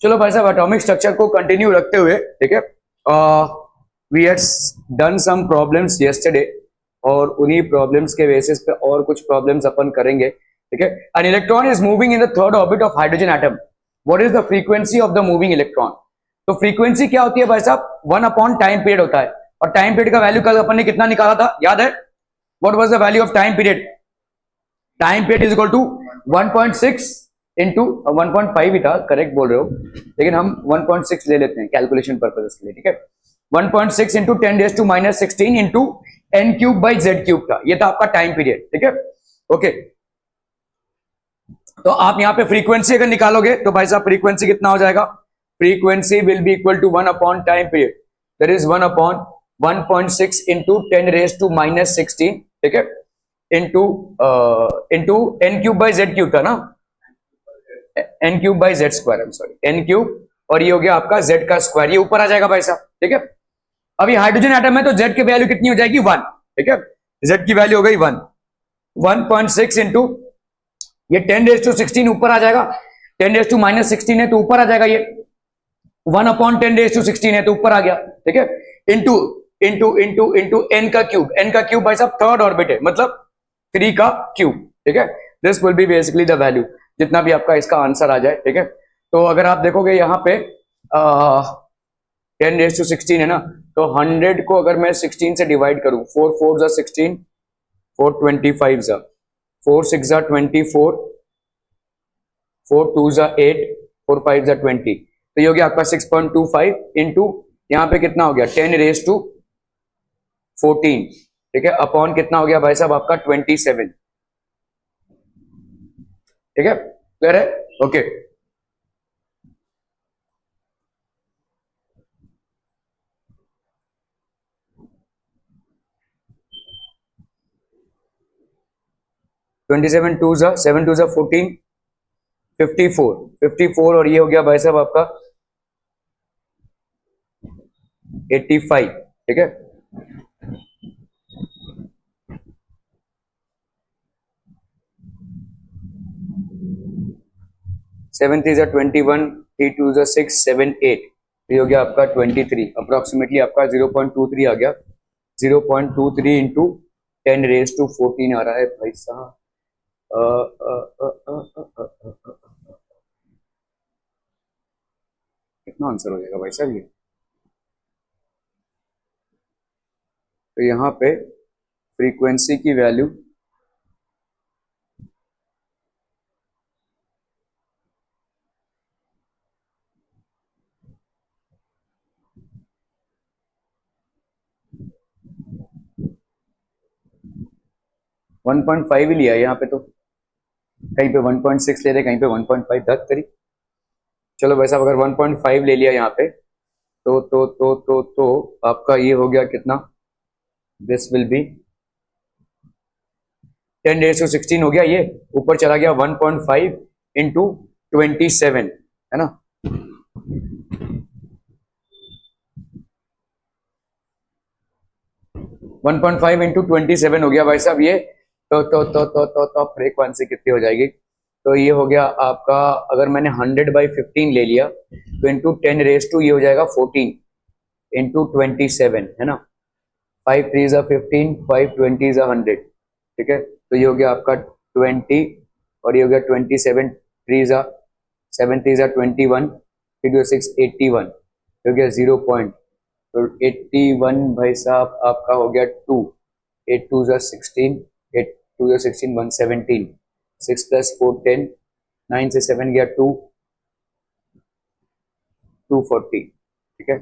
चलो भाई साहब एटॉमिक स्ट्रक्चर को कंटिन्यू रखते हुए, ठीक है, we had done some problems yesterday, और उन्हीं प्रॉब्लम्स के बेसिस पे और कुछ प्रॉब्लम्स अपन करेंगे, ठीक है। An electron is moving in the third orbit of hydrogen atom, what is the frequency of the moving electron. तो फ्रीक्वेंसी क्या होती है भाई साहब, 1 अपॉन टाइम पीरियड होता है, और टाइम पीरियड का वैल्यू कल अपन ने कितना निकाला था, याद है? What was the value of time period? Time period is equal to 1.6 into 1.5 ही था, करेक्ट बोल रहे हो, लेकिन हम 1.6 ले लेते हैं कैलकुलेशन पर्पज के लिए, ठीक है। 1.6 into 10⁻⁻16 into n cube by Z cube का, ये था आपका टाइम पीरियड, ठीक है। ओके, तो आप यहां पे फ्रीक्वेंसी अगर निकालोगे तो भाई साहब फ्रीक्वेंसी कितना हो जाएगा, frequency will be equal to 1 upon time period, that is 1 upon 1.6 into 10⁻⁻16, ठीक है, into n cube by Z cube था ना, n cube by Z square, sorry n cube, और ये हो गया आपका z का स्क्वायर, ये ऊपर आ जाएगा भाई साहब, ठीक है। अभी हाइड्रोजन एटम है तो z की वैल्यू कितनी हो जाएगी, 1, ठीक है, z की वैल्यू हो गई 1, 1.6 इंटू ये 10⁻16 ऊपर आ जाएगा, 10⁻⁻16 है तो ऊपर आ जाएगा, ये 1 अपॉन 10⁻16 है तो ऊपर आ गया, ठीक है, into into into into n का क्यूब, n का क्यूब भाई साहब थर्ड ऑर्बिट है, मतलब 3 का क्यूब, ठीक है। This will B basically the value, जितना भी आपका इसका आंसर आ जाए, ठीक है। तो अगर आप देखोगे यहाँ पे 10⁻16 है ना, तो 100 को अगर मैं 16 से डिवाइड करूं, 4 4 जा 16, 4 25 जा, 4 6 जा 24, 4 2 जा 8, 4 5 जा 20, तो ये हो गया आपका 6.25 इंटू यहाँ पे कितना हो गया 10⁻14, ठीक है, अपॉन कितना हो गया भाई साहब आपका 27, ठीक है, क्लियर है? ओके, सेवन टू जा 14, 54 और ये हो गया भाई साहब आपका 85, ठीक है। सेवन थ्री जा 21, 3 2 जा 6, 7 8, ये हो गया आपका 23, अप्रोक्सीमेटली आपका 0.23 आ गया, 0.23 इंटू 10⁻14 आ रहा है भाई साहब, कितना आंसर हो जाएगा भाई साहब ये? तो यहाँ पे फ्रीक्वेंसी की वैल्यू 1.5 ही लिया है यहाँ पे, तो कहीं पे 1.6 ले रहे, कहीं पे 1.5 धक करी। चलो भाई साहब अगर 1.5 ले लिया यहाँ पे तो आपका ये हो गया कितना, दिस विल बी 10⁻16 हो गया, ये ऊपर चला गया 1.5 इंटू 27, है ना, वन पॉइंट फाइव इंटू 27 हो गया भाई साहब ये, तो फ्रीक्वेंसी कितनी हो जाएगी, तो ये हो गया आपका, अगर मैंने 100/15 ले लिया तो इंटू 10⁻, ये हो जाएगा 14 इंटू 27, है ना, 5 3 जा 15, 5 20 जा 100, ठीक है, तो ये हो गया आपका 20, और ये हो गया 27, 3 जा 7 3 जा 21, 3 6 81, हो गया 0 पॉइंट, तो 81 भाई साहब आपका हो गया 2, 8 2 जा 16, 8 2 जा 16, 117, 6 + 4 10, 9 से 7 गया 2, 240, ठीक है,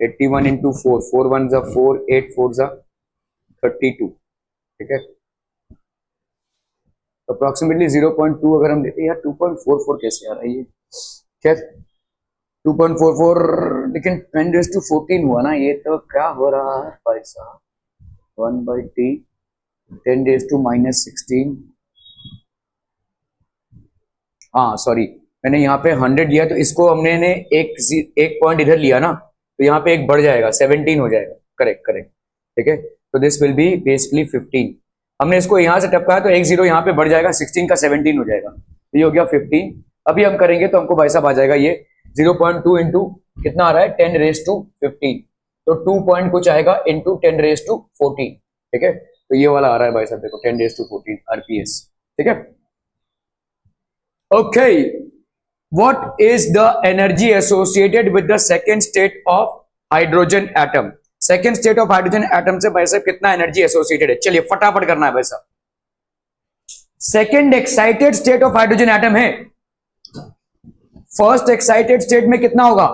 81 इंटू 4, 4 1 जा 4, 8 4 जा 32, ठीक है, अप्रोक्सीमेटली 0.2 अगर हम लेते हैं यार, 2.44 कैसे आ रहा है ये, खैर 2.44, लेकिन 10⁻14 हुआ ना, ये तो क्या हो रहा है भाई साहब, 1/t 10⁻−16, हाँ सॉरी, मैंने यहाँ पे 100 लिया, तो इसको हमने ने एक पॉइंट इधर लिया ना, तो यहाँ पे एक बढ़ जाएगा, 17 हो जाएगा, करेक्ट करेक्ट, ठीक है, तो दिस विल बी बेसिकली 15, हमने इसको यहाँ से टपकाया तो एक 0 यहाँ पे बढ़ जाएगा, 16 का 17 हो जाएगा, ये हो गया 15। अभी हम करेंगे तो हमको भाई साहब आ जाएगा ये 0.2 इंटू कितना आ रहा है 10⁻15, तो 2 पॉइंट कुछ आएगा इंटू 10⁻14। ठीक है, तो ये वाला आ रहा है भाई साहब, देखो 10⁻14 आरपीएस। ठीक है, okay. What is the energy associated with the second state of hydrogen atom? Second state of hydrogen atom से भाई साहब कितना एनर्जी एसोसिएटेड है? चलिए फटाफट करना है भाई साहब। Second excited state of hydrogen atom है, फर्स्ट एक्साइटेड स्टेट में कितना होगा?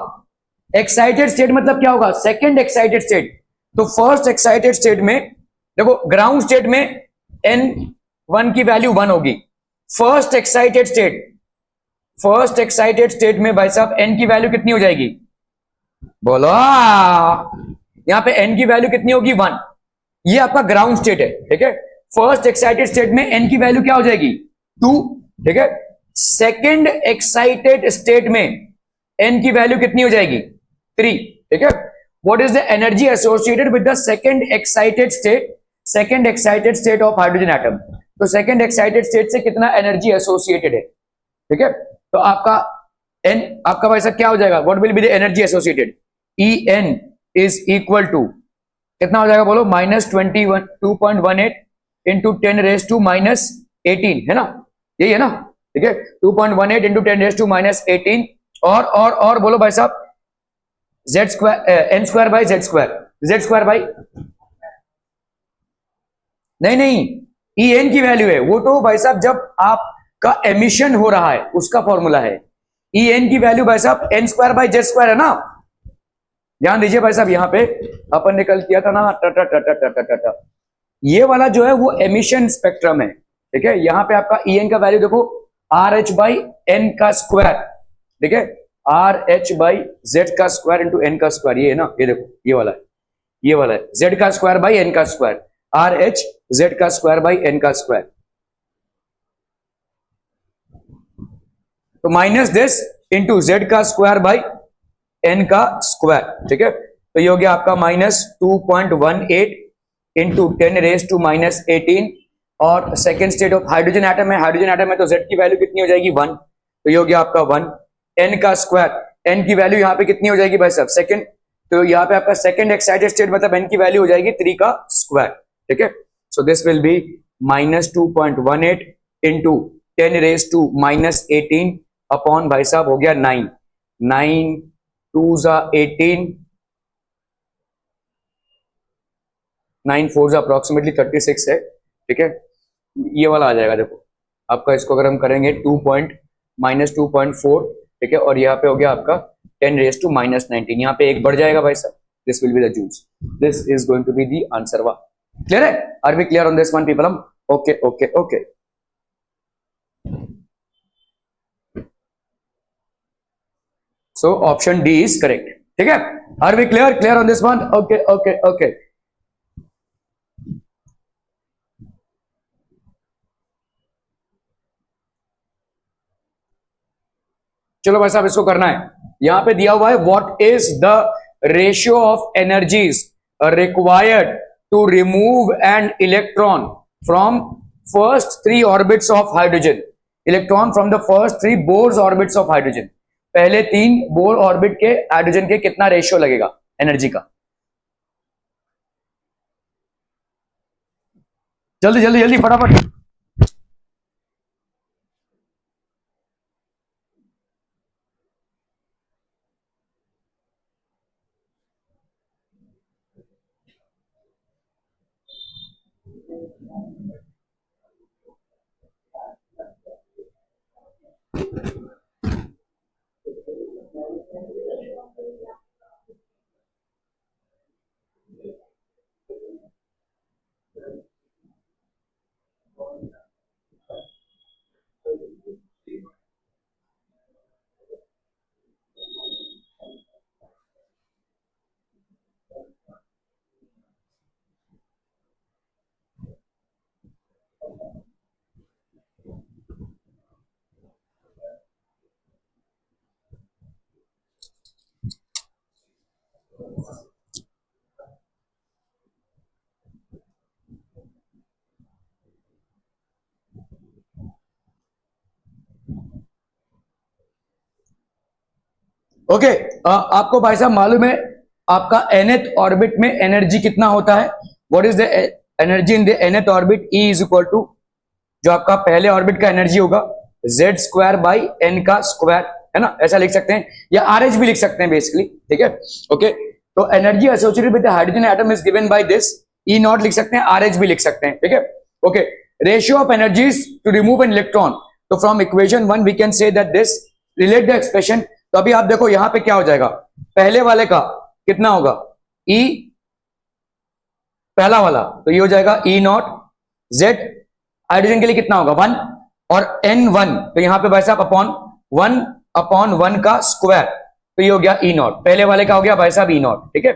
एक्साइटेड स्टेट मतलब क्या होगा? Second excited state. तो फर्स्ट एक्साइटेड स्टेट में देखो, ग्राउंड स्टेट में n1 की वैल्यू 1 होगी। फर्स्ट एक्साइटेड स्टेट में भाई साहब n की वैल्यू कितनी हो जाएगी? बोलो, यहां पे n की वैल्यू कितनी होगी? 1। ये आपका ग्राउंड स्टेट है। ठीक है, फर्स्ट एक्साइटेड स्टेट में n की वैल्यू क्या हो जाएगी? 2। ठीक है, सेकेंड एक्साइटेड स्टेट में n की वैल्यू कितनी हो जाएगी? 3। ठीक है, what is the energy associated with the second excited state of hydrogen atom? तो सेकेंड एक्साइटेड स्टेट से कितना एनर्जी एसोसिएटेड है? ठीक है, तो आपका n आपका भाई साहब क्या हो जाएगा? What will be the energy associated? En is equal to कितना हो जाएगा बोलो? -21 2.18 इंटू 10⁻−18 है ना, यही है ना? ठीक है, 2.18 इंटू 10⁻−18 और बोलो भाई साहब z square n square by z square by, नहीं En की वैल्यू है वो, तो भाई साहब जब आपका एमिशन हो रहा है उसका फॉर्मूला है। En की वैल्यू भाई साहब n square by z square है ना। ध्यान दीजिए भाई साहब, यहां पे अपन निकल किया था ना टा, ये वाला जो है वो एमिशन स्पेक्ट्रम है। ठीक है, यहां पे आपका En का वैल्यू देखो RH बाई n का स्क्वायर। ठीक है, RH बाई z का स्क्वायर इंटू n का स्क्वायर, ये है ना, ये देखो ये वाला है z का स्क्वायर बाई n का स्क्वायर, RH z का स्क्वायर बाई n का स्क्वायर, तो माइनस दिस इंटू z का स्क्वायर बाई n का स्क्वायर। ठीक है, तो ये हो गया आपका -2.18 इंटू 10⁻−18। और second state of hydrogen atom है, तो z की वैल्यू कितनी हो जाएगी? 1। तो ये हो गया आपका 1। n का स्क्वायर, n की वैल्यू यहां पे कितनी हो जाएगी भाई साहब? सेकेंड, तो यहां पे आपका सेकेंड एक्साइटेड स्टेट मतलब n की वैल्यू हो जाएगी 3 का स्क्वायर। ठीक है, so this will B -2.18 into 10⁻−18 upon भाई साहब हो गया 9 2 जा 18, 9 4 जा अप्रोक्सीमेटली 36 है। ठीक है, ये वाला आ जाएगा देखो आपका, इसको अगर हम करेंगे -2.4। ठीक है, और यहाँ पे हो गया आपका 10⁻−19, यहाँ पे एक बढ़ जाएगा भाई साहब, this will be the joules, this is going to be the answer. वा क्लियर है? Are we clear on this one people? हम okay okay okay. So option D is correct. ठीक है, are we clear on this one? Okay okay okay. चलो भाई साहब इसको करना है। यहां पे दिया हुआ है what is the ratio of energies required to remove an electron from first 3 orbits of hydrogen, electron from the first 3 Bohr's orbits of hydrogen. पहले 3 बोर ऑर्बिट के हाइड्रोजन के कितना रेशियो लगेगा एनर्जी का? जल्दी जल्दी जल्दी फटाफट। ओके आपको भाई साहब मालूम है आपका nth ऑर्बिट में एनर्जी कितना होता है? What is the energy in the nth orbit? E is equal to जो आपका पहले ऑर्बिट का एनर्जी होगा z स्क्वायर बाई n का स्क्वायर, है ना, ऐसा लिख सकते हैं या RH भी लिख सकते हैं बेसिकली, ठीक है। ओके तो energy associated with the hydrogen atom is given by this, E not लिख सकते हैं, RH भी लिख सकते हैं, ठीक है। Okay ratio of energies to remove an electron, तो from equation 1 we can say that this relate the expression. तो अभी आप देखो यहां पे क्या हो जाएगा, पहले वाले का कितना होगा E, पहला वाला तो ये हो जाएगा E नॉट, Z हाइड्रोजन के लिए कितना होगा 1 और N1, तो यहां पे भाई साहब अपॉन 1 का स्क्वायर, तो ये हो गया E नॉट, पहले वाले का हो गया भाई साहब E नॉट, ठीक है।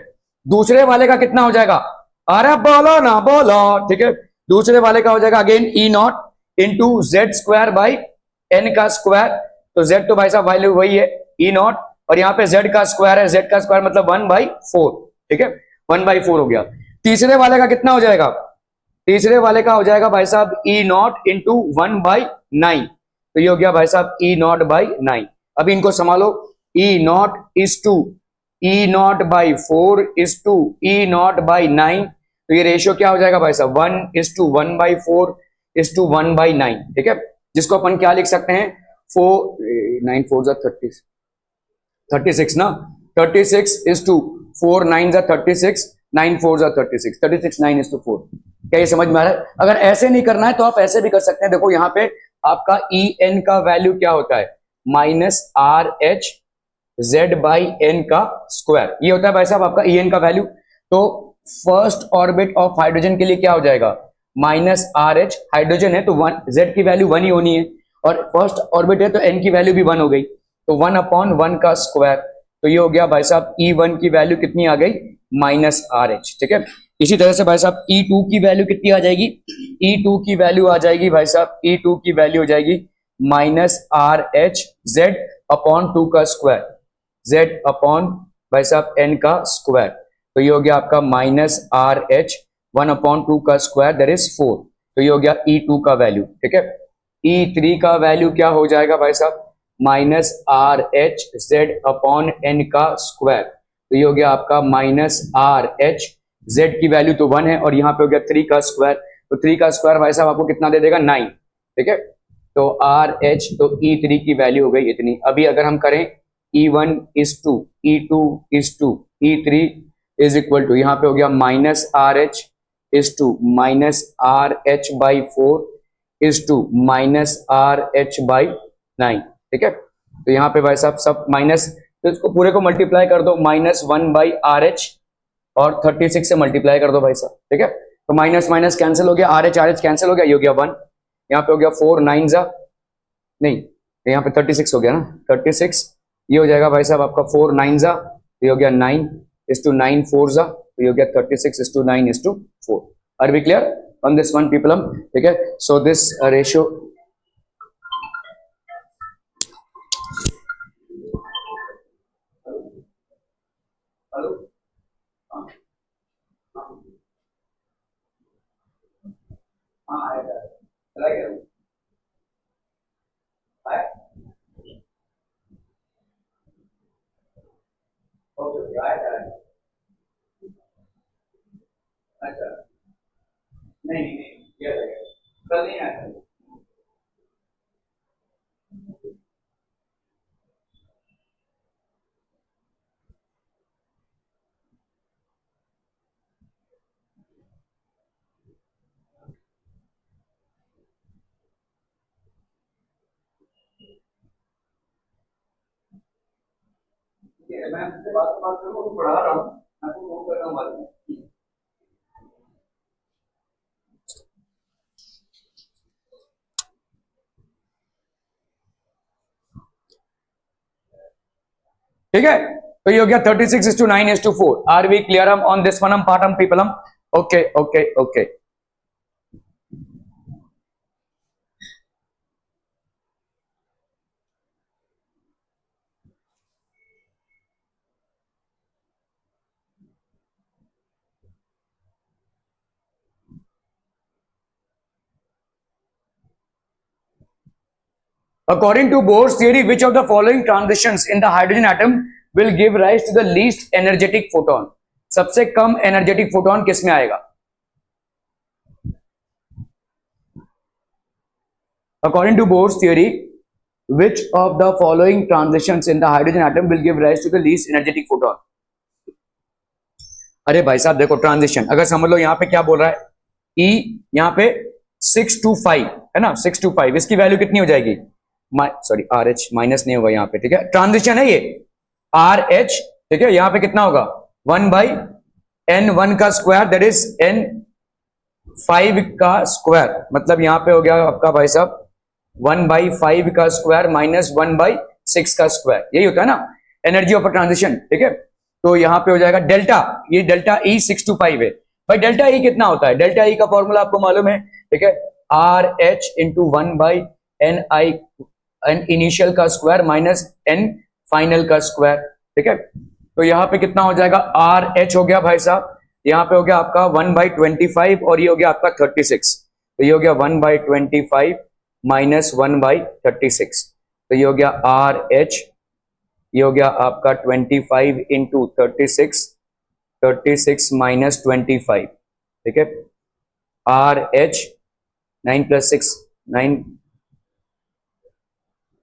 दूसरे वाले का कितना हो जाएगा, अरे बोलो ना बोलो, ठीक है, दूसरे वाले का हो जाएगा again E not into Z square by N का स्क्वायर, तो Z तो भाई साहब वैल्यू वही है E नॉट, और यहाँ पे Z का स्क्वायर है, Z का स्क्वायर मतलब 1/4, ठीक है, 1/4 हो गया। तीसरे वाले का कितना हो जाएगा, तीसरे वाले का हो जाएगा भाई साहब E नॉट इंटू 1/9, तो ये हो गया भाई साहब E नॉट बाई 9। अभी इनको संभालो, E naught is to E naught by 4 is to E naught by 9, तो ये रेशियो क्या हो जाएगा भाई साहब 1:1/4 इज टू 1/9, ठीक है, जिसको अपन क्या लिख सकते हैं 9 4 36 ना, 36 इज टू 4 9 36, 9 4 36, 36 9 इज टू 4। क्या ये समझ में आ रहा है? अगर ऐसे नहीं करना है तो आप ऐसे भी कर सकते हैं, देखो यहाँ पे आपका ई एन का वैल्यू क्या होता है -RH Z बाई एन का स्क्वायर, ये होता है भाई साहब आपका ई एन का वैल्यू। तो फर्स्ट ऑर्बिट ऑफ हाइड्रोजन के लिए क्या हो जाएगा -RH, हाइड्रोजन है तो Z की वैल्यू 1 ही होनी है, और फर्स्ट ऑर्बिट है तो N की वैल्यू भी 1 हो गई, तो 1/1 का स्क्वायर, तो ये हो गया भाई साहब E1 की वैल्यू कितनी आ गई -RH, ठीक है। इसी तरह से भाई साहब E2 की वैल्यू कितनी आ जाएगी, E2 की वैल्यू आ जाएगी भाई साहब, E2 की वैल्यू हो जाएगी -RH Z अपॉन 2 का स्क्वायर, Z अपॉन भाई साहब N का स्क्वायर, तो ये हो गया आपका -RH 1/2 का स्क्वायर दैट इज 4, तो ये हो गया E2 का वैल्यू, ठीक है। E3 का वैल्यू क्या हो जाएगा भाई साहब -RH Z अपॉन N का स्क्वायर, तो ये हो गया आपका -RH Z की वैल्यू तो 1 है, और यहाँ पे हो गया 3 का स्क्वायर, तो 3 का स्क्वायर भाई साहब आपको कितना दे देगा 9, ठीक है। तो RH तो E3 की वैल्यू हो गई इतनी। अभी अगर हम करें E1 is to E2 is to E3 is equal to, यहाँ पे हो गया -RH is to -RH by 4 is to -RH by 9, ठीक है। तो यहाँ पे भाई साहब सब माइनस, तो इसको पूरे को मल्टीप्लाई कर दो -1/RH और 36 से मल्टीप्लाई कर दो भाई साहब, ठीक है। तो माइनस माइनस कैंसिल हो गया, RH कैंसिल हो गया, ये हो गया 1, यहाँ पे हो गया 4 9 जा नहीं, यहाँ पे 36 हो गया ना, 36 ये हो जाएगा भाई साहब आपका 4 9 जा, ये हो गया 9 इज टू 9 4 जा, तो ये हो गया 36 is to 9 is to 4। Are we clear on this one people हम, ठीक है। सो दिस रेशियो मैं आपसे बात करूँ, पढ़ा रहा हूँ, आपको फोन कर रहा हूँ बाद में। ठीक है, तो ये हो गया 36 is to 9 is to 4। Are we clear on this one part people? Okay okay okay. According to Bohr's theory, which of the following transitions in the hydrogen atom will give rise to the least energetic photon. सबसे कम energetic photon किस में आएगा? According to Bohr's theory, which of the following transitions in the hydrogen atom will give rise to the least energetic photon? अरे भाई साहब देखो, transition अगर समझ लो, यहां पे क्या बोल रहा है, E यहां पे 6 to 5 है ना, 6 to 5, इसकी वैल्यू कितनी हो जाएगी? सॉरी RH माइनस नहीं होगा यहाँ पे, ठीक है, ट्रांजिशन है ये RH, ठीक है, यहाँ पे कितना होगा 1/N1 का स्क्वायर, दैट इज N5 का स्क्वायर, मतलब यहाँ पे हो गया आपका भाई साहब 1/5 का स्क्वायर माइनस 1/6 का स्क्वायर, यही होता है ना एनर्जी ऑफ अ ट्रांजिशन, ठीक है। तो यहाँ पे हो जाएगा डेल्टा, ये डेल्टा E 6 to 5 है भाई। डेल्टा E कितना होता है? डेल्टा E का फॉर्मूला आपको मालूम है, ठीक है, RH into 1/Ni N initial का स्क्वायर माइनस N फाइनल का स्क्वायर, ठीक है। तो यहाँ पे कितना हो जाएगा, RH हो गया भाई साहब, यहाँ पे हो गया आपका 1/25 और ये हो गया आपका 36, तो ये हो गया 1/25 माइनस 1/36, तो ये हो गया RH, ये हो गया आपका 25 इंटू 36 माइनस 25, ठीक है, RH 9 + 6 9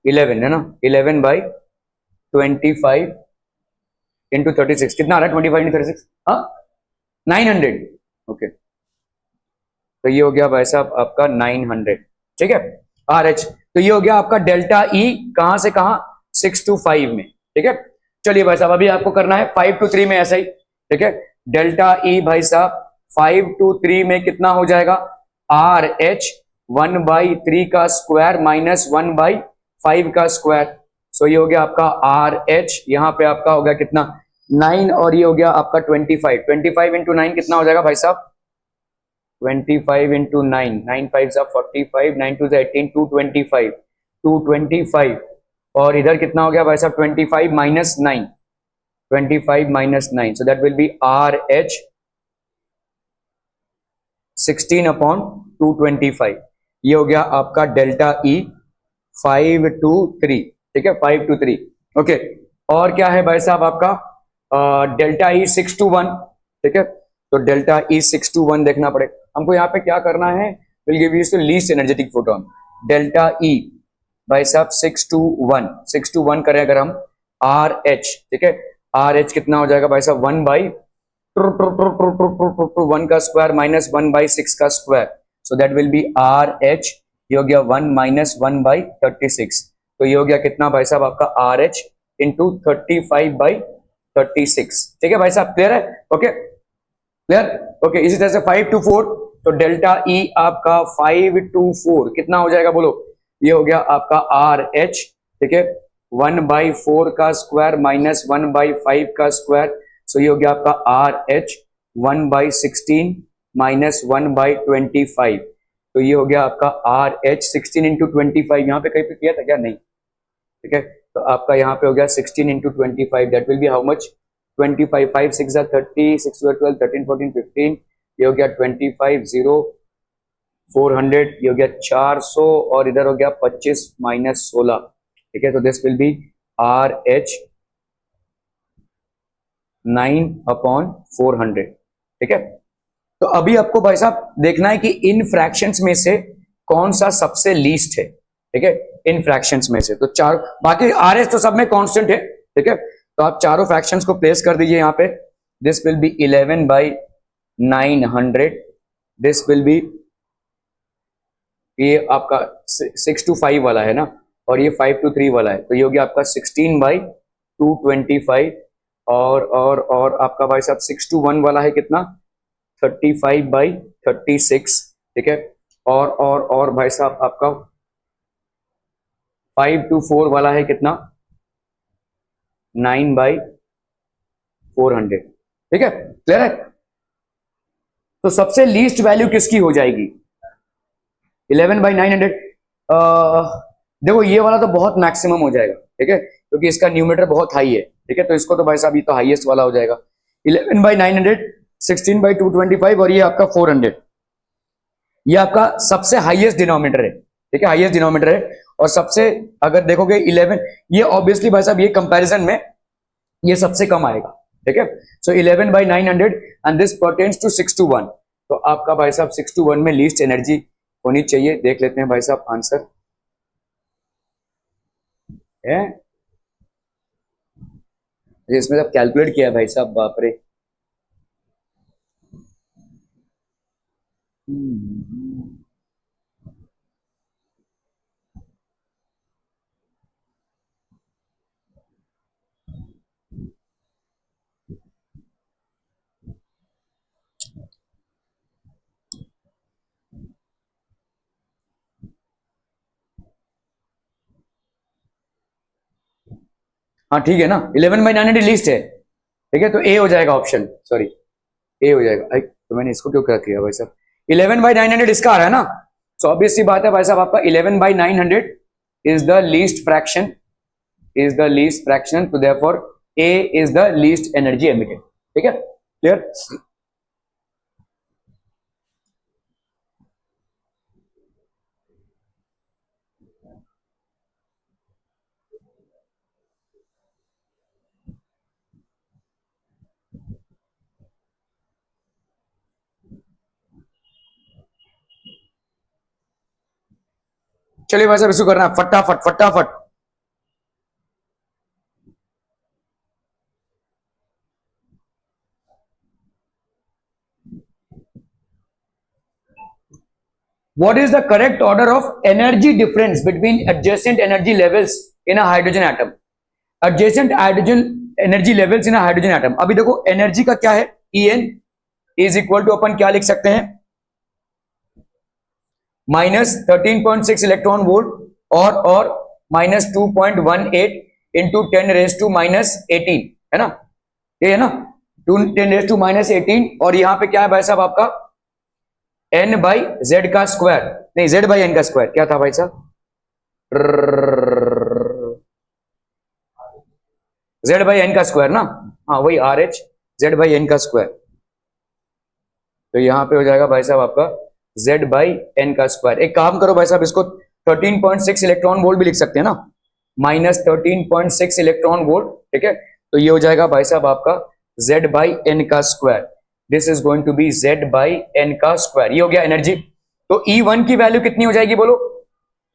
11 है ना, 11/25 इंटू 36 कितना आ रहा है, 25 इंटू 36, हाँ 900, ओके, तो ये हो गया भाई साहब आपका 900, ठीक है, RH। तो ये हो गया आपका डेल्टा E, कहां से कहां, 6 to 5 में, ठीक है। चलिए भाई साहब अभी आपको करना है 5 to 3 में ऐसा ही, ठीक है, डेल्टा E भाई साहब 5 to 3 में कितना हो जाएगा, RH 1/3 का स्क्वायर माइनस 1/5 का स्क्वायर, सो ये हो गया आपका RH, यहाँ पे आपका हो गया कितना 9 और ये हो गया आपका 25 इंटू 9 कितना हो जाएगा भाई साहब, 25 इंटू 9, 9 5 45, 9 2 18, 225 और इधर कितना हो गया भाई साहब 25 minus 9, 25 minus 9, so that will B RH 16/225, ये हो गया आपका डेल्टा E 5 to 3, ठीक है, 5 to 3, ओके। और क्या है भाई साहब आपका डेल्टा E 6 to 1, ठीक है, तो डेल्टा E 6 to 1 देखना पड़ेगा हमको, यहाँ पे क्या करना है, will give you the least energetic photon, delta E भाई साहब 6 to 1 करें अगर हम RH, ठीक है, RH कितना हो जाएगा भाई साहब 1 का स्क्वायर माइनस 1/6 का square, so that will B RH, ये हो गया 1 माइनस 1/36, तो ये हो गया कितना भाई साहब आपका RH इंटू 35/36, ठीक है भाई साहब, क्लियर है, ओके क्लियर, ओके। इसी तरह से 5 to 4, तो डेल्टा E आपका 5 to 4 कितना हो जाएगा बोलो, ये हो गया आपका RH, ठीक है, 1/4 का स्क्वायर माइनस 1/5 का स्क्वायर, सो ये हो गया आपका RH 1/16 माइनस 1/25, तो ये हो गया आपका RH 16 इंटू 25, यहाँ पे कहीं पे किया था क्या, नहीं, ठीक है, तो आपका यहाँ पे हो गया 16 into 25, that will be how much, 25 5 6 30 6 12 13 14 15, ये हो गया 25 0 400, ये हो गया 400 और इधर हो गया 25 माइनस 16, ठीक है, तो दिस विल बी RH 9/400, ठीक है। तो अभी आपको भाई साहब देखना है कि इन फ्रैक्शंस में से कौन सा सबसे लीस्ट है, ठीक है, इन फ्रैक्शंस में से, तो चार, बाकी RH तो सब में कांस्टेंट है, ठीक है, तो आप चारों फ्रैक्शंस को प्लेस कर दीजिए यहाँ पे, this will B 11/900, this will B, ये आपका 6 to 5 वाला है ना, और ये 5 to 3 वाला है, तो ये हो गया आपका 16/225 और आपका भाई साहब 6 to 1 वाला है कितना 35/36, ठीक है, और भाई साहब आपका 5 to 4 वाला है कितना 9/400, ठीक है, क्लियर है। तो सबसे लीस्ट वैल्यू किसकी हो जाएगी 11/900, देखो ये वाला तो बहुत मैक्सिमम हो जाएगा, ठीक है, क्योंकि इसका न्यूमरेटर बहुत हाई है, ठीक है, तो इसको तो भाई साहब ये तो हाईएस्ट वाला हो जाएगा 11/900, 16/225 और ये आपका 400, ये आपका सबसे हाईएस्ट डिनोमिनेटर है, ठीक है, हाईएस्ट डिनोमिनेटर है, और सबसे अगर देखोगे 11, ये ऑब्वियसली भाई साहब ये कंपैरिजन में ये सबसे कम आएगा, ठीक है। So 11/900 and this pertains to 6 to 1। तो आपका भाई साहब 6 to 1 में लीस्ट एनर्जी होनी चाहिए। देख लेते हैं भाई साहब आंसर है, इसमें सब कैलकुलेट किया है भाई साहब, बाप रे। हाँ ठीक है ना, 11/900 लिस्ट है, ठीक है। तो ए हो जाएगा ऑप्शन, सॉरी ए हो जाएगा। तो मैंने इसको क्यों क्या किया भाई साहब, 11/900 इसका आ रहा है ना। सो ऑब्वियस सी बात है भाई साहब, आपका 11/900 is the least fraction, is the least fraction, तो therefore A is the least energy emitted, ठीक है, क्लियर। चलिए भाई साहब इसको करना है फटाफट फटाफट। What is the correct order of energy difference between adjacent energy levels in a hydrogen atom? Adjacent hydrogen energy levels in a hydrogen atom। अभी देखो एनर्जी का क्या है, En इज इक्वल टू अपन क्या लिख सकते हैं, -13.6 इलेक्ट्रॉन वोल्ट और -2.18 इंटू 10⁻⁻18, है ना, ये है ना, 10⁻⁻18। और यहां पे क्या है भाई साहब आपका n/z का स्क्वायर, नहीं z/n का स्क्वायर, क्या था भाई साहब, z/n का स्क्वायर ना, हाँ वही RH z/n का स्क्वायर। तो यहां पे हो जाएगा भाई साहब आपका z/n का स्क्वायर। एक काम करो भाई साहब, इसको 13.6 इलेक्ट्रॉन वोल्ट भी लिख सकते हैं ना, -13.6 इलेक्ट्रॉन वोल्ट, ठीक है। तो ये हो जाएगा भाई साहब आपका z/n का square, this is going to be z/n का स्क्वायर। ये हो गया एनर्जी। तो E1 की वैल्यू कितनी हो जाएगी बोलो,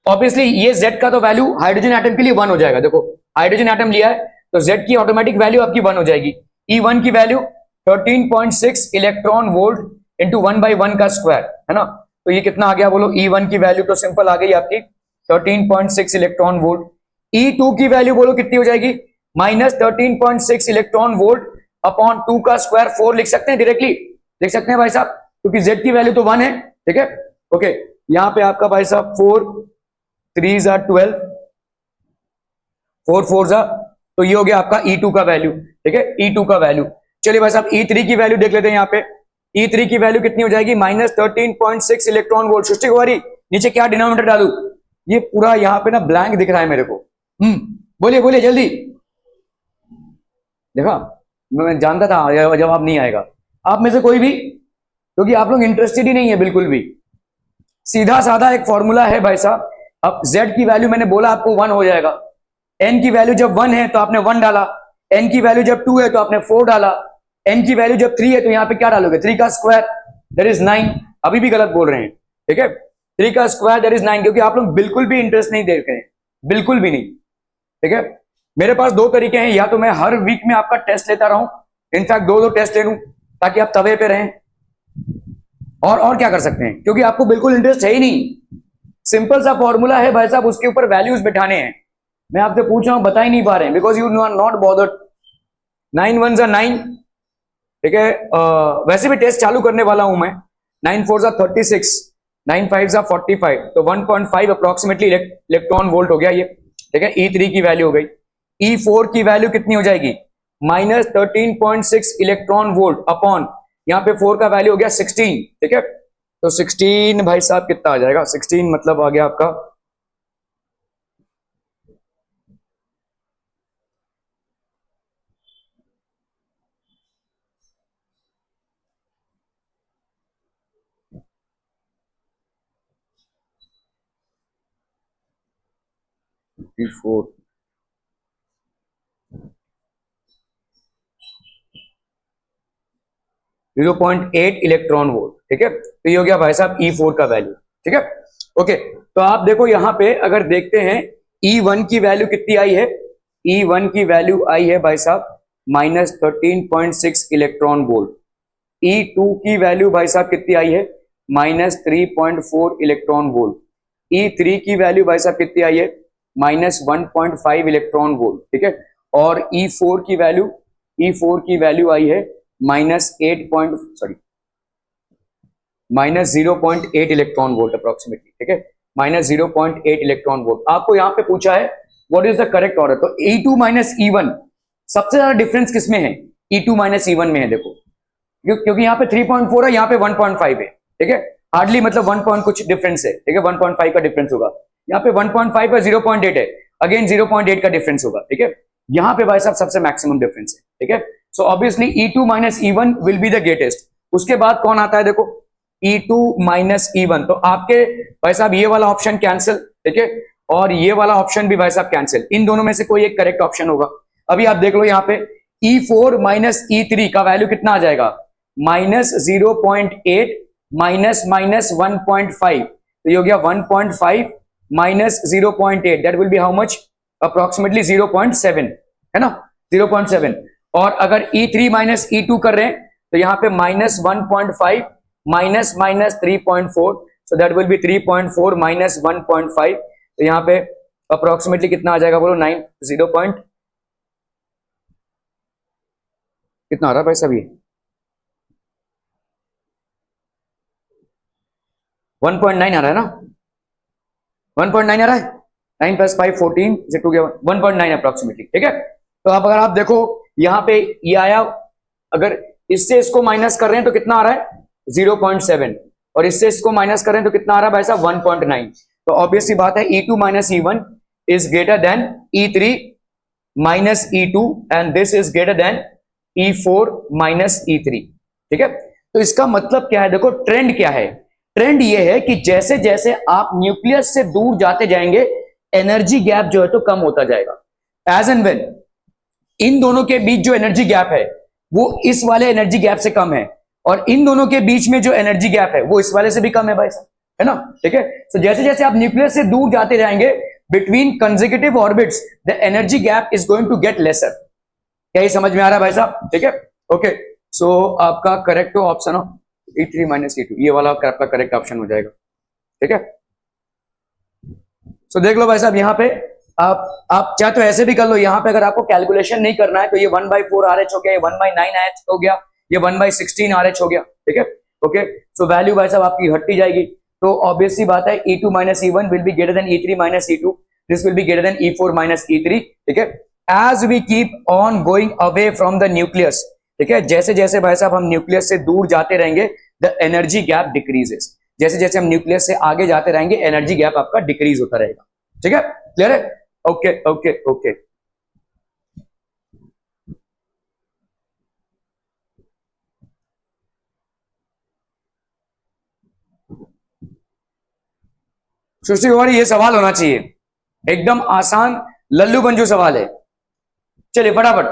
ऑब्वियसली ये Z का तो वैल्यू हाइड्रोजन एटम के लिए 1 हो जाएगा। देखो हाइड्रोजन एटम लिया है तो Z की ऑटोमेटिक वैल्यू आपकी 1 हो जाएगी। E1 की वैल्यू 13.6 इलेक्ट्रॉन वोल्ट इंटू 1/1 का स्क्वायर, है ना। तो ये कितना आ गया बोलो, E1 की वैल्यू तो सिंपल आ गई आपकी 13.6 इलेक्ट्रॉन वोल्ट। E2 की वैल्यू बोलो कितनी हो जाएगी, -13.6 इलेक्ट्रॉन वोल्ट अपॉन 2 का स्क्वायर, 4 लिख सकते हैं, डायरेक्टली लिख सकते हैं भाई साहब, क्योंकि Z की वैल्यू तो 1 है, ठीक है। ओके, यहां पे आपका भाई साहब 4 3 are 12, 4 4 are, तो ये हो गया आपका E2 का वैल्यू, ठीक है, E2 का वैल्यू। चलिए भाई साहब E3 की वैल्यू देख लेते हैं। यहाँ पे E3 की वैल्यू कितनी हो जाएगी, -13.6 इलेक्ट्रॉन वोल्ट। सृष्टि कुमारी नीचे क्या डिनोमिनेटर डालू, ये पूरा यहाँ पे ना ब्लैंक दिख रहा है मेरे को। बोलिए बोलिए जल्दी, देखा मैं जानता था जवाब नहीं आएगा आप में से कोई भी, क्योंकि आप लोग इंटरेस्टेड ही नहीं है बिल्कुल भी। सीधा साधा एक फॉर्मूला है भाई साहब। अब Z की वैल्यू मैंने बोला आपको 1 हो जाएगा, N की वैल्यू जब 1 है तो आपने 1 डाला, N की वैल्यू जब 2 है तो आपने 4 डाला, N की वैल्यू जब 3 है तो यहाँ पे क्या डालोगे, 3 का स्क्वायर दैट इज 9। अभी भी गलत बोल रहे हैं, ठीक है, 3 का स्क्वायर दैट इज 9, क्योंकि आप लोग बिल्कुल भी इंटरेस्ट नहीं देख रहे हैं, बिल्कुल भी नहीं, ठीक है। मेरे पास दो तरीके हैं, या तो मैं हर वीक में आपका टेस्ट लेता रहूं, इनफैक्ट दो टेस्ट ले लूं ताकि आप तवे पे रहें, और क्या कर सकते हैं, क्योंकि आपको बिल्कुल इंटरेस्ट है ही नहीं। सिंपल सा फॉर्मूला है भाई साहब, उसके ऊपर वैल्यूज बिठाने हैं। मैं आपसे पूछ रहा हूं, बता ही नहीं पा रहे हैं, because you are not bothered. 9 1 जा 9, ठीक है। वैसे भी टेस्ट चालू करने वाला हूं मैं। 9 4 जा 36, 9 5 जा 45, तो 1.5 अप्रोक्सीमेटली इलेक्ट्रॉन वोल्ट हो गया ये, ठीक है। E3 की वैल्यू हो गई। E4 की वैल्यू कितनी हो जाएगी, -13.6 इलेक्ट्रॉन वोल्ट अपॉन, यहाँ पे 4 का वैल्यू हो गया 16, ठीक है। तो 16 भाई साहब कितना आ जाएगा, 16 मतलब आ गया आपका E4, 0.8 इलेक्ट्रॉन वोल्ट, ठीक है। तो ये हो गया भाई साहब E4 का वैल्यू, ठीक है। ओके, तो आप देखो यहाँ पे अगर देखते हैं E1 की वैल्यू कितनी आई है, E1 की वैल्यू आई है भाई साहब -13.6 इलेक्ट्रॉन वोल्ट। E2 की वैल्यू भाई साहब कितनी आई है -3.4 इलेक्ट्रॉन वोल्ट। E3 की वैल्यू भाई साहब कितनी आई है -1.5 इलेक्ट्रॉन वोल्ट, ठीक है। और E4 की वैल्यू आई है -0.8 इलेक्ट्रॉन वोल्ट अप्रोक्सीमेटली, ठीक है, -0.8 इलेक्ट्रॉन वोल्ट। आपको यहां पे पूछा है what is the correct order, तो E2 माइनस E1 सबसे ज्यादा डिफरेंस किसमें है, E2 माइनस E1 में है। देखो क्योंकि यहाँ पे 3.4 है, यहाँ पे 1.5 है, ठीक है, हार्डली मतलब 1 पॉइंट कुछ डिफरेंस है, ठीक है, 1.5 का डिफरेंस होगा। यहाँ पे 1.5 का 0.8 है, अगेन 0.8 का डिफरेंस होगा, ठीक है। यहाँ पे भाई साहब सबसे मैक्सिमम डिफरेंस है, ठीक है। So obviously E2 minus E1 will be the greatest. उसके बाद कौन आता है, देखो E2 माइनस E1, तो आपके भाई साहब ये वाला ऑप्शन कैंसिल, ठीक है, और ये वाला ऑप्शन भी भाई साहब कैंसिल। इन दोनों में से कोई एक करेक्ट ऑप्शन होगा। अभी आप देख लो यहाँ पे E4 माइनस E3 का वैल्यू कितना आ जाएगा -0.8 -1.5, तो ये हो गया 1.5 minus 0.8, that will be how much, approximately 0.7, है ना, 0.7। और अगर E3 माइनस E2 कर रहे हैं तो यहाँ पे -1.5 minus minus 3.4, so that will B 3.4 minus 1.5, तो यहाँ पे अप्रोक्सीमेटली कितना आ जाएगा बोलो, 9 0 पॉइंट कितना आ रहा है भाई साहब, ये 1.9 आ रहा है ना, 1.9 आ रहा है, 9 + 5 14 से 2 गया 1.9 अप्रोक्सीमेटली, ठीक है। तो आप अगर आप देखो यहाँ पे ये आया, अगर इससे इसको माइनस कर रहे हैं तो कितना आ रहा है 0.7, और इससे इसको माइनस कर रहे हैं तो कितना आ रहा है भाई साहब 1.9। तो ऑब्वियसली बात है E2 minus E1 is greater than E3 minus E2 and this is greater than E4 minus E3, ठीक है। तो इसका मतलब क्या है, देखो ट्रेंड क्या है, ट्रेंड ये है कि जैसे जैसे आप न्यूक्लियस से दूर जाते जाएंगे एनर्जी गैप जो है तो कम होता जाएगा। एज एंड वेन इन दोनों के बीच जो एनर्जी गैप है वो इस वाले एनर्जी गैप से कम है, और इन दोनों के बीच में जो एनर्जी गैप है वो इस वाले से भी कम है भाई साहब, है ना, ठीक है। तो जैसे जैसे आप न्यूक्लियस से दूर जाते जाएंगे between consecutive orbits the energy gap is going to get lesser. क्या ये समझ में आ रहा है भाई साहब, ठीक है। ओके, सो आपका करेक्ट ऑप्शन हो E3 माइनस E2, ये वाला आपका करेक्ट ऑप्शन हो जाएगा, ठीक है। सो देख लो भाई साहब यहाँ पे आप चाहे तो ऐसे भी कर लो, यहाँ पे अगर आपको कैलकुलेशन नहीं करना है तो ये 1/4 RH हो गया, ये 1/9 RH हो गया, ये 1/16 RH हो गया, ठीक है। ओके, सो वैल्यू भाई साहब आपकी हटती जाएगी। तो ऑब्वियसली बात है E2 minus E1 will be greater than E3 minus E2, this will be greater than E4 minus E3, ठीक है। As we keep on going away from the nucleus, ठीक है, जैसे जैसे भाई साहब हम न्यूक्लियस से दूर जाते रहेंगे द एनर्जी गैप डिक्रीजेस, जैसे जैसे हम न्यूक्लियस से आगे जाते रहेंगे एनर्जी गैप आपका डिक्रीज होता रहेगा, ठीक है, क्लियर है। ओके ओके ओके, सृष्टि कुमारी ये सवाल होना चाहिए एकदम आसान लल्लू पंजू सवाल है, चलिए फटाफट,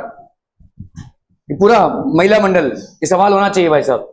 पूरा महिला मंडल ये सवाल होना चाहिए भाई साहब।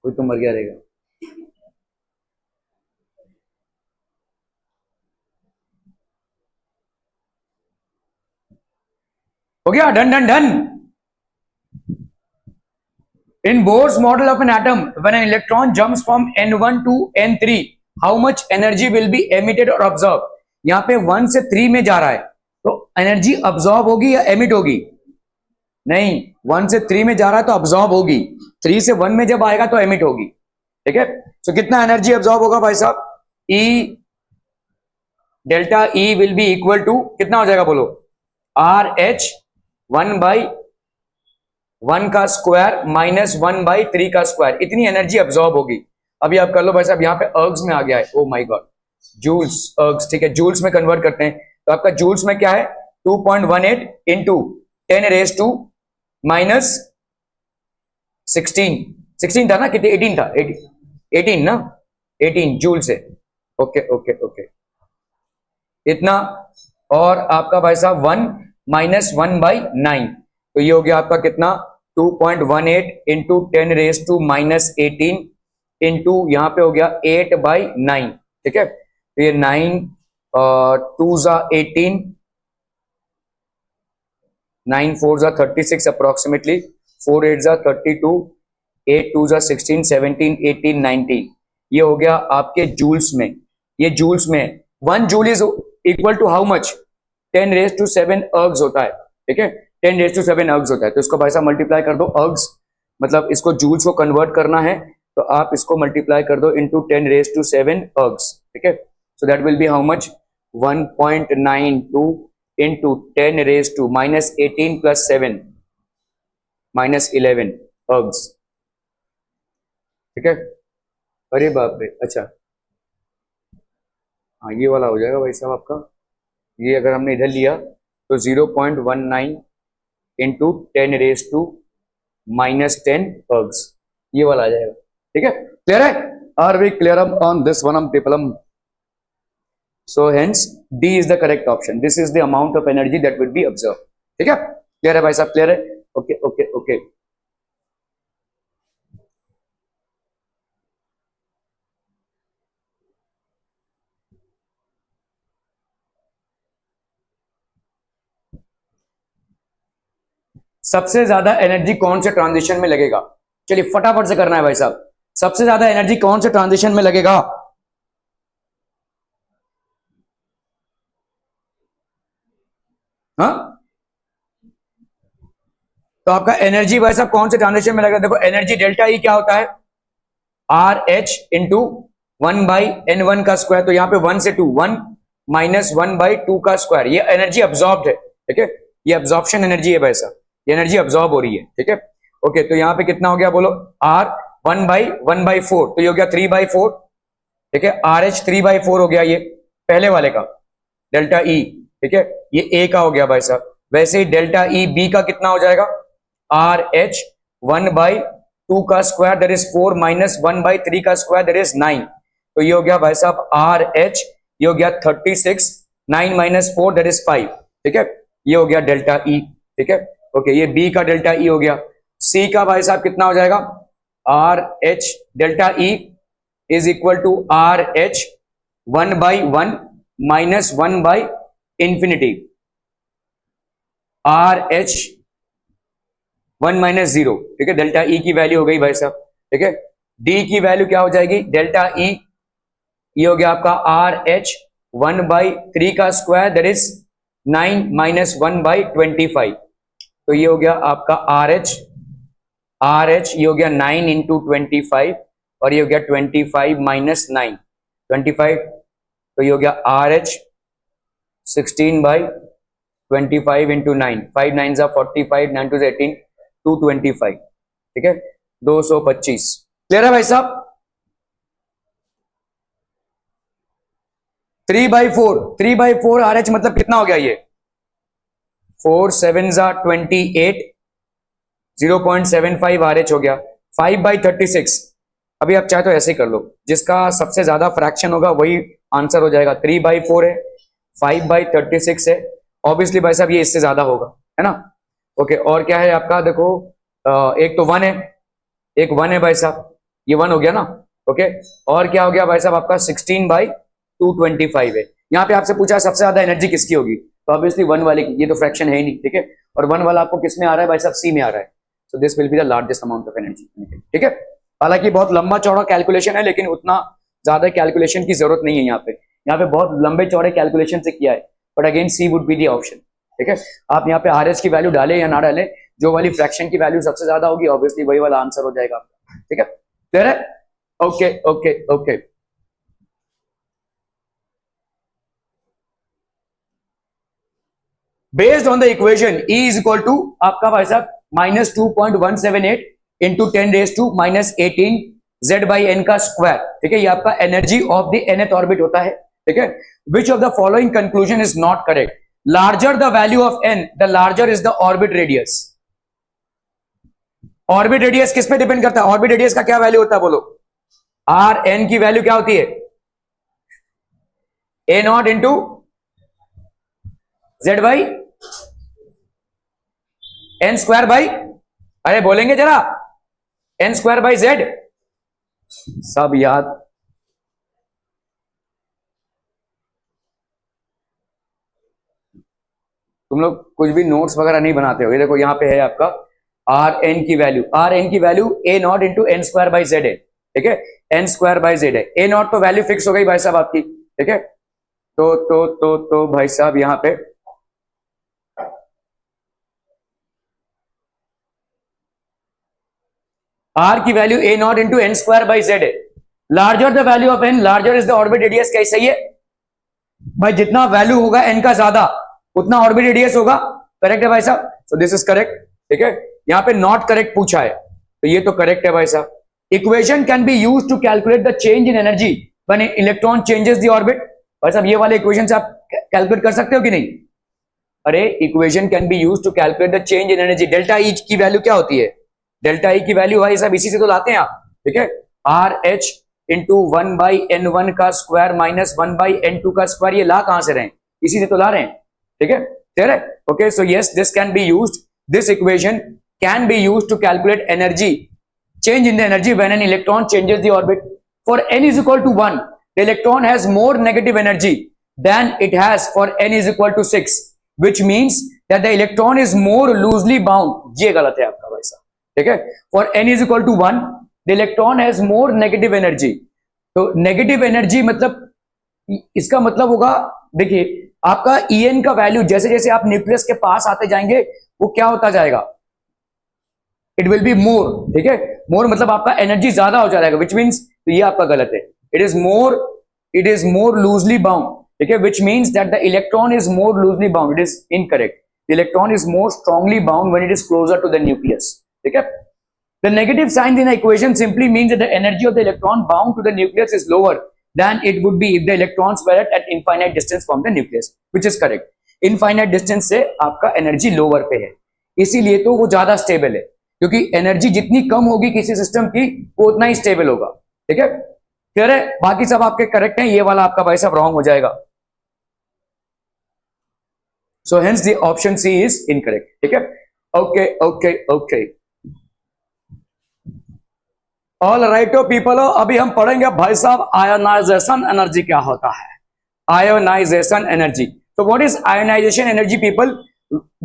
कोई तो मर गया रहेगा, हो गया, done done done. In Bohr's model of an atom, when an electron jumps from n1 to n3, how much energy will be emitted or absorbed? यहाँ पे 1 से 3 में जा रहा है तो एनर्जी अब्सॉर्ब होगी या एमिट होगी? नहीं, 1 से 3 में जा रहा है तो अब्सॉर्ब होगी, 3 से 1 में जब आएगा तो एमिट होगी। ठीक है, तो कितना एनर्जी अब्सॉर्ब होगा भाई साहब? E delta E will be equal to कितना हो जाएगा बोलो? RH 1/1 का स्क्वायर माइनस 1/3 का स्क्वायर, इतनी एनर्जी अब्सॉर्ब होगी। अभी आप कर लो भाई साहब, यहाँ पे अर्ग्स में आ गया है, ओ माय गॉड, जूल्स अर्ग्स, ठीक है, जूल्स में कन्वर्ट करते हैं तो आपका जूल्स में क्या है? 2.18 इंटू 10 रेज टू माइनस 16 था ना, कितने? 18 था, 18 ना, 18 जूल से। ओके ओके ओके, इतना। और आपका भाई साहब 1 माइनस 1/9, तो ये हो गया आपका कितना? 2.18 into 10 raise to minus 18 into यहाँ पे हो गया 8/9। ठीक है, तो ये 9 2 ज़ा 18, 9 4 ज़ा 36 अप्रोक्सीमेटली, 4 8 ज़ा 32, 8 2 ज़ा 16, 17 18 19, ये हो गया आपके जूल्स में। ये जूल्स में 1 joule is equal to how much? 10 raise to 7 ergs होता है। ठीक है, 10 रेज टू 7 अर्ग्स होता है, तो इसको भाई साहब मल्टीप्लाई कर दो, अर्ग्स मतलब इसको जूल्स को कन्वर्ट करना है तो आप इसको मल्टीप्लाई कर दो इंटू 10 रेज टू 7 अर्ग्स। ठीक है, so that will be how much? 1.92 into 10 raise to minus 18 plus 7 minus 11 ergs. ठीक है, अरे बाप रे, अच्छा हाँ, ये वाला हो जाएगा भाई साहब आपका। ये अगर हमने इधर लिया तो 0.19 into 10 raise to minus 10 ergs, ये वाला आ जाएगा। ठीक है, क्लियर है? Are we clear on this one people? So hence D is the correct option, this is the amount of energy that will be observe. ठीक है, क्लियर है भाई साहब? क्लियर है? Okay okay okay. सबसे ज्यादा एनर्जी कौन से ट्रांजिशन में लगेगा? चलिए फटाफट से करना है भाई साहब, सबसे ज्यादा एनर्जी कौन से ट्रांजिशन में लगेगा? हाँ, तो आपका एनर्जी भाई साहब कौन से ट्रांजिशन में लगेगा? देखो एनर्जी डेल्टा ई क्या होता है? आर एच इंटू 1/n1 का स्क्वायर, तो यहाँ पे 1 से 2, 1 माइनस 1/2 का स्क्वायर, ये एनर्जी अब्सॉर्ब्ड है। ठीक है, ये अब्सॉर्प्शन एनर्जी है भाई साहब, ये एनर्जी अब्सॉर्ब हो रही है। ठीक है, ओके, तो यहाँ पे कितना हो गया बोलो? आर 1/1/4, तो ये हो गया 3/4। ठीक है, आर एच 3/4 हो गया, ये पहले वाले का डेल्टा ई। ठीक है, ये ए का हो गया भाई साहब। वैसे ही डेल्टा ई बी का कितना हो जाएगा? आर एच 1/2 का स्क्वायर दैट इज 4 माइनस 1/3 का स्क्वायर दैट इज 9, तो ये हो गया भाई साहब आर एच, ये हो गया 36, 9 माइनस 4 दैट इज 5। ठीक है, ये हो गया डेल्टा ई। ठीक है, ओके, ये बी का डेल्टा ई हो गया। सी का भाई साहब कितना हो जाएगा? R H delta E is equal to R H 1/1 minus 1/infinity, R H 1 minus 0। ठीक है, डेल्टा ई की वैल्यू हो गई भाई साहब। ठीक है, डी की वैल्यू क्या हो जाएगी? डेल्टा ई, ये हो गया आपका आर एच 1/3 का स्क्वायर दैट इज 9 माइनस 1/25, तो ये हो गया आपका आर एच ये हो गया 9 इंटू 25 और ये हो गया 25 माइनस 9 25, तो ये हो गया आर एच 16/25 इंटू 9, 5 9 ज़ा 45, 9 2 18, 225। ठीक है, 225। क्लियर है भाई साहब? 3/4 आर एच मतलब कितना हो गया? ये 4 7 ज़ा 28, 0.75 आर एच हो गया। 5/36, अभी आप चाहे तो ऐसे ही कर लो, जिसका सबसे ज्यादा फ्रैक्शन होगा वही आंसर हो जाएगा। 3/4 है, 5/36 है, ऑब्वियसली भाई साहब ये इससे ज्यादा होगा, है ना? ओके, और क्या है आपका? देखो एक तो 1 है, एक 1 है भाई साहब, ये 1 हो गया ना। ओके, और क्या हो गया भाई साहब आपका? 16/225 है। यहाँ पे आपसे पूछा है सबसे ज्यादा एनर्जी किसकी होगी, तो ऑब्वियसली 1 वाले की, ये तो फ्रैक्शन है ही नहीं। ठीक है, और 1 वाला आपको किस में आ रहा है भाई साहब? सी में आ रहा है। So this will be the largest amount of energy. ठीक है, हालांकि बहुत लंबा चौड़ा कैलकुलेशन है, लेकिन उतना ज्यादा कैलकुलेशन की जरूरत नहीं है। यहाँ पे बहुत लंबे चौड़े कैलकुलेशन से किया है, but again C would be the option. ठीक है, आप यहाँ पे आर एच की वैल्यू डालें या ना डालें, जो वाली फ्रैक्शन की वैल्यू सबसे ज्यादा होगी ऑब्वियसली वही वाला आंसर हो जाएगा आपका। ठीक है, क्लियर है? Okay okay okay. Based on the equation E is equal to आपका भाई साहब -2.178 इंटू 10⁻⁻18 Z बाई एन का स्क्वायर। ठीक है, ये आपका energy of the nth orbit होता है। ठीक है, which of the following conclusion is not correct? Larger the value of n, the larger is the orbit radius. Orbit radius किस पे डिपेंड करता है? ऑर्बिट रेडियस का क्या वैल्यू होता है बोलो? आर एन की वैल्यू क्या होती है? A naught into Z by N square by, अरे बोलेंगे जरा, एन स्क्वायर बाई जेड। सब याद। तुम लोग कुछ भी नोट्स वगैरह नहीं बनाते हो। ये देखो यहाँ पे है आपका आर एन की वैल्यू, आर एन की value A naught into N square by Z है। ठीक है, एन स्क्वायर बाई जेड है। ए नॉट तो वैल्यू फिक्स हो गई भाई साहब आपकी। ठीक है, तो भाई साहब यहाँ पे आर की value A naught into N square by Z है। Larger the value of N, larger is the orbit radius. क्या सही है भाई? जितना वैल्यू होगा एन का ज्यादा उतना ऑर्बिट रेडियस होगा। करेक्ट है भाई साहब? सो दिस इज करेक्ट। ठीक है, यहाँ पे नॉट करेक्ट पूछा है, तो ये तो करेक्ट है भाई साहब। Equation can be use to calculate the change in energy when electron changes the orbit. भाई साहब ये वाले इक्वेशन से आप कैलकुलेट कर सकते हो कि नहीं? अरे equation can be use to calculate the change in energy. Delta E की वैल्यू क्या होती है? डेल्टा ई की वैल्यू भाई साहब इसी से तो लाते हैं आप। ठीक है, आर एच इंटू 1/n1 का स्क्वायर माइनस 1/n2 का स्क्वायर, ये ला कहां से रहे हैं? इसी से तो ला रहे हैं। ठीक है, क्लियर है? Okay, so yes this can be used, this equation can be used to calculate energy, change in the energy when an electron changes the orbit. For n is equal to 1, the electron has more negative energy than it has for n is equal to 6, which means that the electron is more loosely bound. ये गलत है आपका भाई साहब। ठीक है, for n is equal to 1, the electron has more negative energy. तो negative energy मतलब इसका मतलब होगा, देखिए आपका En का वैल्यू जैसे जैसे आप न्यूक्लियस के पास आते जाएंगे वो क्या होता जाएगा? It will be more. ठीक है, मोर मतलब आपका एनर्जी ज्यादा हो जाएगा, विच मीन्स, तो ये आपका गलत है। It is more loosely bound. ठीक है, which means that the electron is more loosely bound. It is incorrect. The electron is more strongly bound when it is closer to the nucleus. ठीक है, the negative sign in the equation simply means that the energy of the electron bound to the nucleus is lower than it would be if the electrons were at infinite distance from the nucleus, which is correct. Infinite distance से आपका energy lower पे है, इसीलिए तो वो ज्यादा stable है, क्योंकि एनर्जी जितनी कम होगी किसी सिस्टम की वो उतना ही स्टेबल होगा। ठीक है, क्लियर है? बाकी सब आपके करेक्ट हैं, ये वाला आपका भाई साहब रॉन्ग हो जाएगा। So hence the option C is incorrect. ठीक है, okay okay okay, all right people. अभी हम पढ़ेंगे भाई साहब आयोनाइजेशन एनर्जी क्या होता है। आयोनाइजेशन एनर्जी, तो what is ionisation energy people?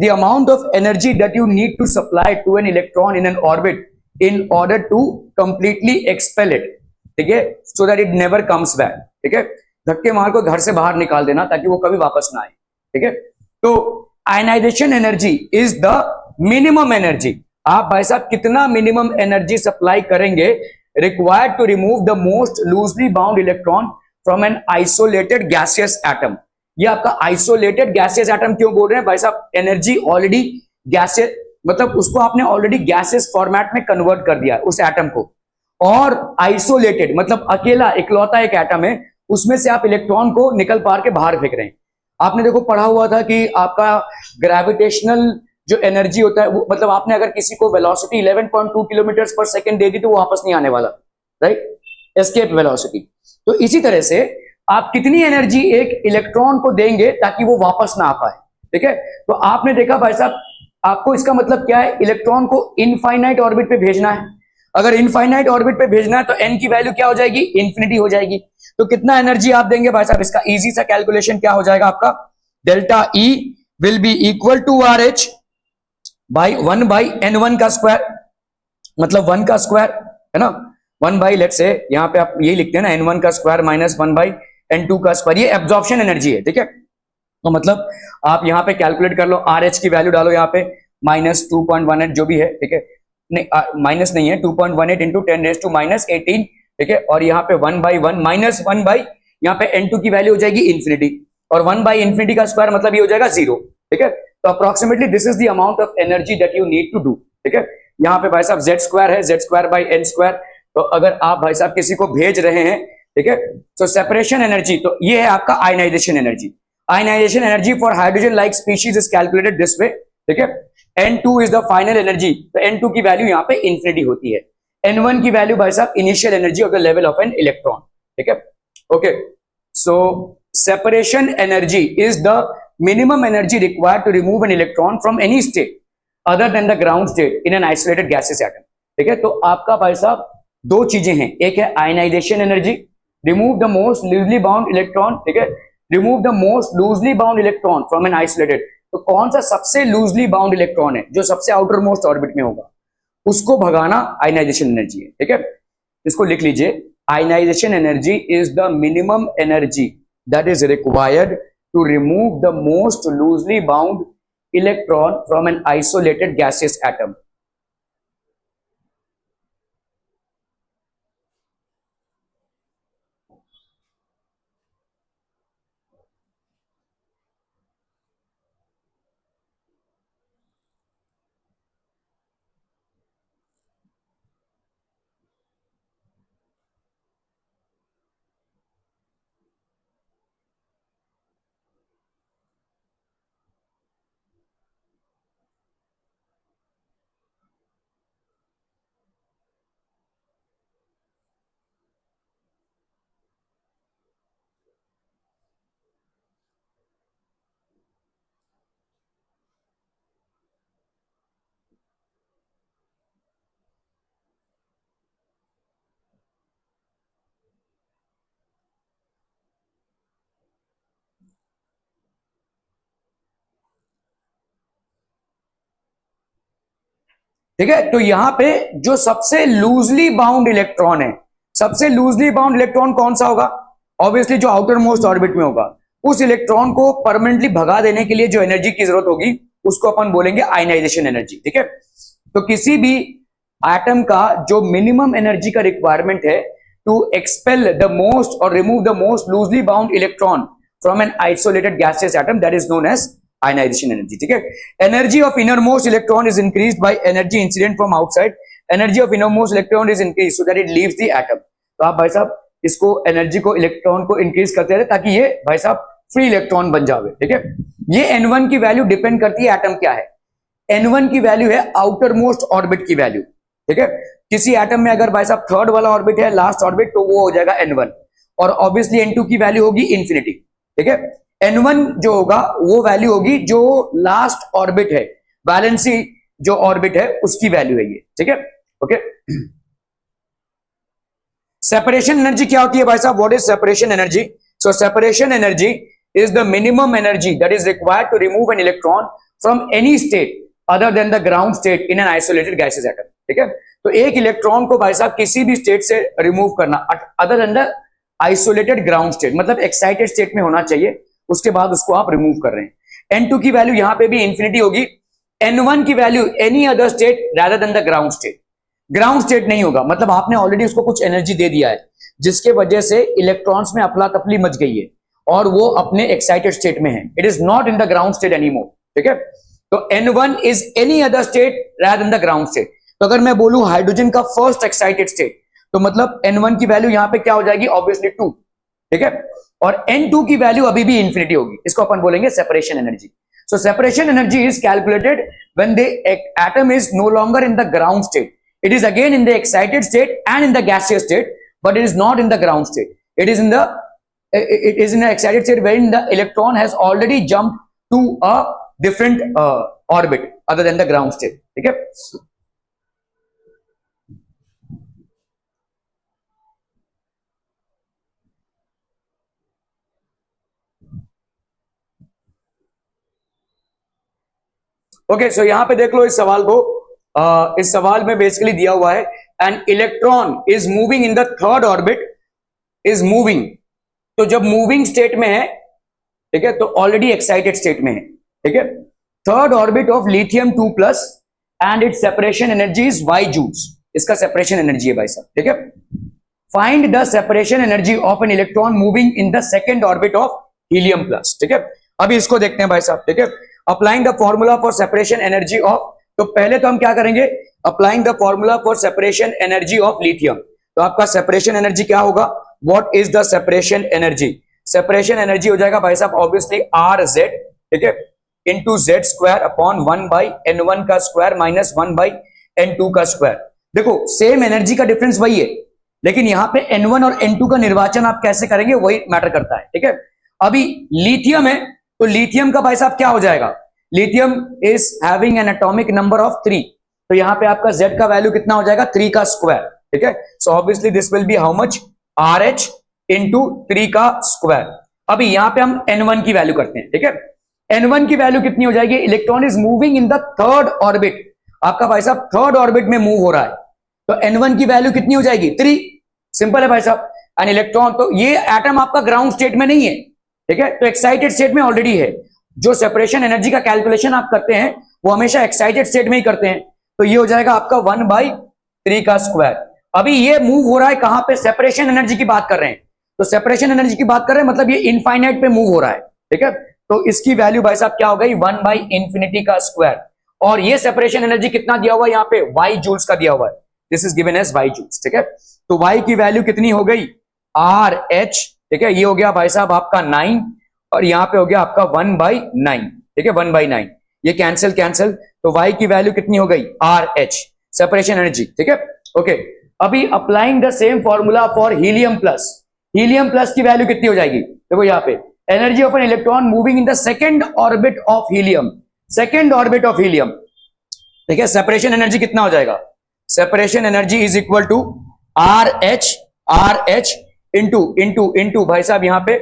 The amount of energy that you need to supply to an electron in an orbit in order to completely expel it, ठीक है, so that it never comes back. ठीक है, धक्के मार को घर से बाहर निकाल देना ताकि वो कभी वापस ना आए। ठीक है, तो ionisation energy is the minimum energy. आप भाई साहब कितना मिनिमम एनर्जी सप्लाई करेंगे required to remove the most loosely bound electron from an isolated gaseous atom. ये आपका आइसोलेटेड गैसियस एटम क्यों बोल रहे हैं भाई साहब? एनर्जी ऑलरेडी गैसियस, मतलब उसको आपने ऑलरेडी गैसियस फॉर्मेट में कन्वर्ट कर दिया उस एटम को, और आइसोलेटेड मतलब अकेला इकलौता एक एटम है, उसमें से आप इलेक्ट्रॉन को निकल पार के बाहर फेंक रहे हैं। आपने देखो पढ़ा हुआ था कि आपका ग्रेविटेशनल जो एनर्जी होता है वो, मतलब आपने अगर किसी को वेलोसिटी 11.2 किलोमीटर पर सेकेंड दे दी तो वो वापस नहीं आने वाला, राइट, एस्केप वेलोसिटी। तो इसी तरह से आप कितनी एनर्जी एक इलेक्ट्रॉन को देंगे ताकि वो वापस ना आ पाए। ठीक है, तो आपने देखा भाई साहब, आपको इसका मतलब क्या है? इलेक्ट्रॉन को इनफाइनाइट ऑर्बिट पे भेजना है। अगर इनफाइनाइट ऑर्बिट पे भेजना है तो एन की वैल्यू क्या हो जाएगी? इन्फिनिटी हो जाएगी। तो कितना एनर्जी आप देंगे भाई साहब? इसका इजी सा कैलकुलेशन क्या हो जाएगा आपका? Delta E will be equal to R H by 1/n1 का स्क्वायर। मतलब 1 का स्क्वायर है ना, 1 बाई लेट से यहाँ पे आप यही लिखते हैं ना n1 का स्क्वायर माइनस 1 बाई n2 का स्क्वायर, ये एब्जॉर्प्शन एनर्जी है, ठीक है। तो मतलब आप यहाँ पे कैलकुलेट कर लो, आर एच की वैल्यू डालो यहाँ पे माइनस 2.18 जो भी है, ठीक है, नहीं माइनस नहीं है, 2.18 इंटू 10⁻⁻18, ठीक है, और यहाँ पे 1/1 माइनस 1 बाई यहाँ पे n2 की वैल्यू हो जाएगी इन्फिनिटी, और 1 बाई इन्फिनिटी का स्क्वायर मतलब ये हो जाएगा 0, ठीक है। तो approximately this is the amount of energy that you need to do, ठीक है। यहाँ पे भाई साहब z स्क्वायर है, z square by n square, तो अगर आप भाई साहब किसी को भेज रहे हैं, ठीक है, तो सेपरेशन एनर्जी, तो ये है आपका ionisation energy. Ionisation energy for hydrogen like species is calculated this way, ठीक है। n2 is the final energy, तो n2 की वैल्यू यहाँ पे इंफिनिटी होती है, n1 की वैल्यू भाई साहब initial energy of the level of an electron, ठीक है। Okay, so separation energy is the minimum energy required to remove an electron from any state other than the ground state in an isolated gases atom, ठीक है। तो आपका भाई साहब दो चीजें हैं, एक है ionisation energy, remove the most loosely bound electron, ठीक है, remove the most loosely bound electron from an isolated, तो कौन सा सबसे लूजली बाउंड इलेक्ट्रॉन है जो सबसे आउटर मोस्ट ऑर्बिट में होगा, उसको भगाना आयनाइजेशन एनर्जी है, ठीक है। इसको लिख लीजिए, ionisation energy is the minimum energy that is required to remove the most loosely bound electron from an isolated gaseous atom. ठीक है, तो यहां पे जो सबसे लूजली बाउंड इलेक्ट्रॉन है, सबसे लूजली बाउंड इलेक्ट्रॉन कौन सा होगा, ऑब्वियसली जो आउटर मोस्ट ऑर्बिट में होगा, उस इलेक्ट्रॉन को परमानेंटली भगा देने के लिए जो एनर्जी की जरूरत होगी उसको अपन बोलेंगे आयनाइजेशन एनर्जी, ठीक है। तो किसी भी एटम का जो मिनिमम एनर्जी का रिक्वायरमेंट है टू एक्सपेल द मोस्ट और remove the most loosely bound electron from an isolated gaseous atom, that is known as ionisation energy, ठीक है। Energy of innermost electron is increased by energy incident from outside, energy of innermost electron is increase so that it leaves the atom. तो आप भाई साहब इसको energy को electron को increase करते रहे ताकि ये भाई साहब फ्री इलेक्ट्रॉन बन जावे, ठीक है। ये n1 की वैल्यू डिपेंड करती है एटम क्या है, n1 की वैल्यू है आउटर मोस्ट ऑर्बिट की वैल्यू, ठीक है। किसी एटम में अगर भाई साहब थर्ड वाला ऑर्बिट है, लास्ट ऑर्बिट, तो वो हो जाएगा n1, और ऑब्वियसली n2 की वैल्यू होगी इंफिनिटी, ठीक है। n1 जो होगा वो वैल्यू होगी जो लास्ट ऑर्बिट है, वैलेंसी जो ऑर्बिट है उसकी वैल्यू है ये, ठीक है। ओके, सेपरेशन एनर्जी क्या होती है भाई साहब, what is separation energy? So separation energy is the minimum energy that is required to remove an electron from any state other than the ground state in an isolated gaseous atom, ठीक है। तो एक electron को भाई साहब किसी भी state से रिमूव करना other than the isolated ground state, मतलब एक्साइटेड स्टेट में होना चाहिए, उसके बाद उसको आप रिमूव कर रहे हैं। n2 की वैल्यू यहां पे भी इंफिनिटी होगी, n1 की value any other state rather than the ground state, ground state नहीं होगा, मतलब आपने ऑलरेडी उसको कुछ एनर्जी दे दिया है जिसके वजह से इलेक्ट्रॉन्स में अफला तफली मच गई है और वो अपने एक्साइटेड स्टेट में है, it is not in the ground state anymore, ठीक है। तो n1 is any other state rather than the ground state. तो अगर मैं बोलूं हाइड्रोजन का फर्स्ट एक्साइटेड स्टेट, तो मतलब n1 की वैल्यू यहां पे क्या हो जाएगी, ऑब्वियसली 2, ठीक है, और n2 की वैल्यू अभी भी इंफिनिटी होगी, इसको अपन बोलेंगे separation energy. So separation energy is calculated when the atom is no longer in the ground state, it is again in the excited state and in the gaseous state, but it is not in the ground state, it is in the excited state wherein the electron has already jumped to a different orbit other than the ground state, ठीक है। Okay, सो यहां पे देख लो इस सवाल को, इस सवाल में बेसिकली दिया हुआ है an electron is moving in the third orbit is moving, तो जब मूविंग स्टेट में है, ठीक है, तो ऑलरेडी एक्साइटेड स्टेट में है, ठीक है, third orbit of lithium 2+ and its separation energy is Y joules, इसका सेपरेशन एनर्जी है भाई साहब, ठीक है। Find the separation energy of an electron moving in the second orbit of helium plus, ठीक है। अभी इसको देखते हैं भाई साहब, ठीक है। Applying the formula for separation energy of, तो पहले तो हम क्या करेंगे, applying the formula for separation energy of lithium, तो आपका सेपरेशन एनर्जी क्या होगा, what is the separation energy, separation energy हो जाएगा भाई साहब ऑब्वियसली RZ, ठीक है, into Z square upon 1/N1 का स्क्वायर माइनस 1/N2 का स्क्वायर। देखो सेम एनर्जी का डिफरेंस वही है, लेकिन यहां पे N1 और N2 का निर्वाचन आप कैसे करेंगे वही मैटर करता है, ठीक है। अभी लिथियम है, तो लिथियम का भाई साहब क्या हो जाएगा, lithium is having an atomic number of 3, तो यहां पे आपका Z का वैल्यू कितना हो जाएगा 3 का स्क्वायर, ठीक है। So obviously this will be how much, RH into 3 का स्क्वायर। अभी यहां पे हम N1 की वैल्यू करते हैं, ठीक है। N1 की वैल्यू कितनी हो जाएगी, electron is moving in the third orbit, आपका भाई साहब थर्ड ऑर्बिट में मूव हो रहा है, तो N1 की वैल्यू कितनी हो जाएगी 3, सिंपल है भाई साहब। एन इलेक्ट्रॉन, तो ये एटम आपका ग्राउंड स्टेट में नहीं है, ठीक है, तो एक्साइटेड स्टेट में ऑलरेडी है। जो सेपरेशन एनर्जी का कैलकुलेशन आप करते हैं वो हमेशा एक्साइटेड स्टेट में ही करते हैं, तो ये हो जाएगा आपका 1/3 का स्क्वायर। अभी ये मूव हो रहा है कहां पे, सेपरेशन एनर्जी की बात कर रहे हैं, तो सेपरेशन एनर्जी की बात कर रहे हैं मतलब ये इनफाइनाइट पे मूव हो रहा है, ठीक है, तो इसकी वैल्यू भाई साहब क्या हो गई 1/∞ का स्क्वायर, और ये सेपरेशन एनर्जी कितना दिया हुआ है यहाँ पे, वाई जूल्स का दिया हुआ है, this is given as Y joules, ठीक है। तो वाई की वैल्यू कितनी हो गई RH, ठीक है, ये हो गया भाई साहब आपका 9, और यहां पे हो गया आपका 1/9, ठीक है, 1/9, ये कैंसिल कैंसिल, तो y की वैल्यू कितनी हो गई RH, सेपरेशन एनर्जी, ठीक है, ओके। अभी applying the same formula for helium plus, helium plus की वैल्यू कितनी हो जाएगी, देखो यहाँ पे energy of an electron moving in the second orbit of helium, second orbit of helium, ठीक है, सेपरेशन एनर्जी कितना हो जाएगा, separation energy is equal to RH into भाई साहब यहां पे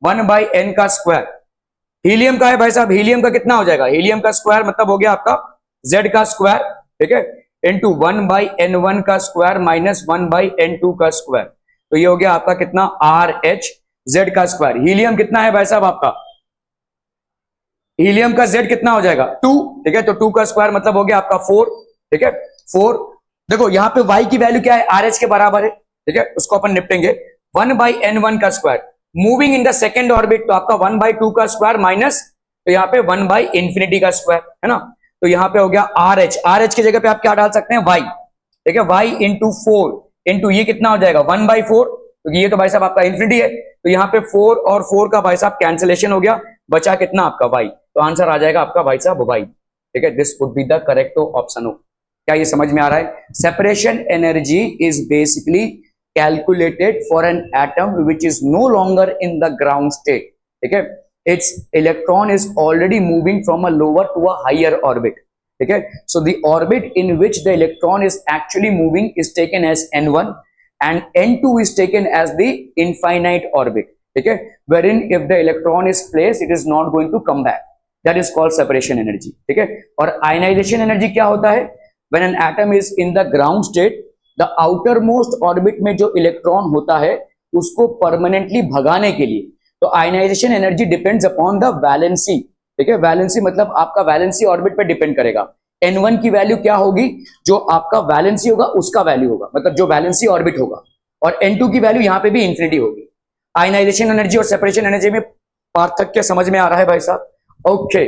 1/n का स्क्वायर, हीलियम का है भाई साहब, हीलियम का कितना हो जाएगा, हीलियम का स्क्वायर मतलब हो गया आपका Z का स्क्वायर, ठीक है, इंटू 1/N1 का स्क्वायर माइनस 1/N2 का स्क्वायर, तो ये हो गया आपका कितना RH Z का स्क्वायर। हीलियम कितना है भाई साहब आपका, हीलियम का Z कितना हो जाएगा 2, ठीक है, तो 2 का स्क्वायर मतलब हो गया आपका 4, ठीक है, 4। देखो यहां पे y की वैल्यू क्या है, RH के बराबर है, ठीक है, उसको अपन निपटेंगे, 1/N1 का square moving in the second orbit, तो आपका 1/2 का स्क्वायर माइनस, तो यहाँ पे 1/∞ का स्क्वायर है ना, तो यहाँ पे हो गया RH की जगह पे आप क्या डाल सकते हैं y, ठीक है, y इंटू 4 इंटू ये कितना हो जाएगा 1/4, तो ये तो भाई साहब आपका इंफिनिटी है, तो यहाँ पे 4 और 4 का भाई साहब कैंसिलेशन हो गया, बचा कितना आपका y, तो आंसर आ जाएगा आपका भाई साहब y, ठीक है, this would be the correct option. क्या ये समझ में आ रहा है, separation energy is basically calculated for an atom which is no longer in the ground state, ठीक है, its electron is already moving from a lower to a higher orbit, ठीक है, so the orbit in which the electron is actually moving is taken as N1 and N2 is taken as the infinite orbit, ठीक है, wherein if the electron is placed it is not going to come back, that is called separation energy, ठीक है। और ionization energy क्या होता है, when an atom is in the ground state the outer most orbit में जो electron होता है उसको परमानेंटली भगाने के लिए, तो ionisation energy depends upon the valency, ठीक है, वैलेंसी मतलब आपका वैलेंसी ऑर्बिट पे डिपेंड करेगा, N1 की वैल्यू क्या होगी, जो आपका वैलेंसी होगा उसका वैल्यू होगा, मतलब जो वैलेंसी ऑर्बिट होगा, और N2 की वैल्यू यहां पे भी इंफिनिटी होगी। आयनाइजेशन एनर्जी और सेपरेशन एनर्जी में पार्थक्य समझ में आ रहा है भाई साहब, okay.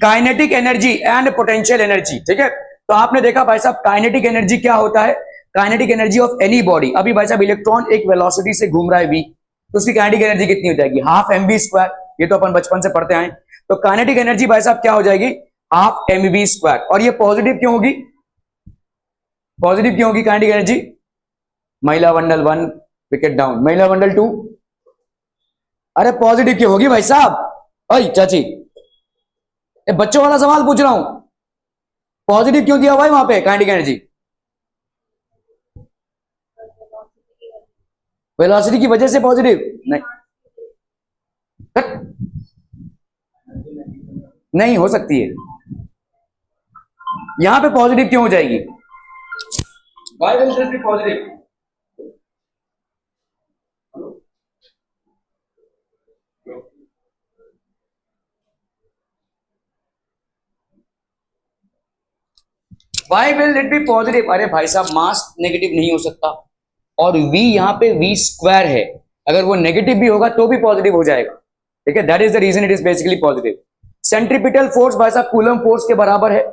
Kinetic energy and potential energy, ठीक है, तो आपने देखा भाई साहब काइनेटिक एनर्जी क्या होता है, kinetic energy of any body, अभी भाई साहब इलेक्ट्रॉन एक वेलोसिटी से घूम रहा है v, तो उसकी काइनेटिक एनर्जी कितनी हो जाएगी 12mv², ये तो अपन बचपन से पढ़ते आए, तो काइनेटिक एनर्जी भाई साहब क्या हो जाएगी 12mv², और ये पॉजिटिव क्यों होगी, पॉजिटिव क्यों होगी काइनेटिक एनर्जी, महिला मंडल 1 विकेट डाउन, महिला मंडल 2, अरे पॉजिटिव क्यों होगी भाई साहब, ओए चाची बच्चों वाला सवाल पूछ रहा हूं, पॉजिटिव क्यों दिया हुआ है वहां पे काइनेटिक एनर्जी, वेलोसिटी की वजह से पॉजिटिव नहीं, नहीं हो सकती है। यहां पे पॉजिटिव क्यों हो जाएगी? Why will this be positive? Why will it be positive? अरे भाई साहब, मास नेगेटिव नहीं हो सकता, और v यहाँ पे v स्क्वायर है, अगर वो नेगेटिव भी होगा तो भी पॉजिटिव हो जाएगा। ठीक है, that is the reason it is basically positive. Centripetal force भाई साहब कूलम फोर्स के बराबर है।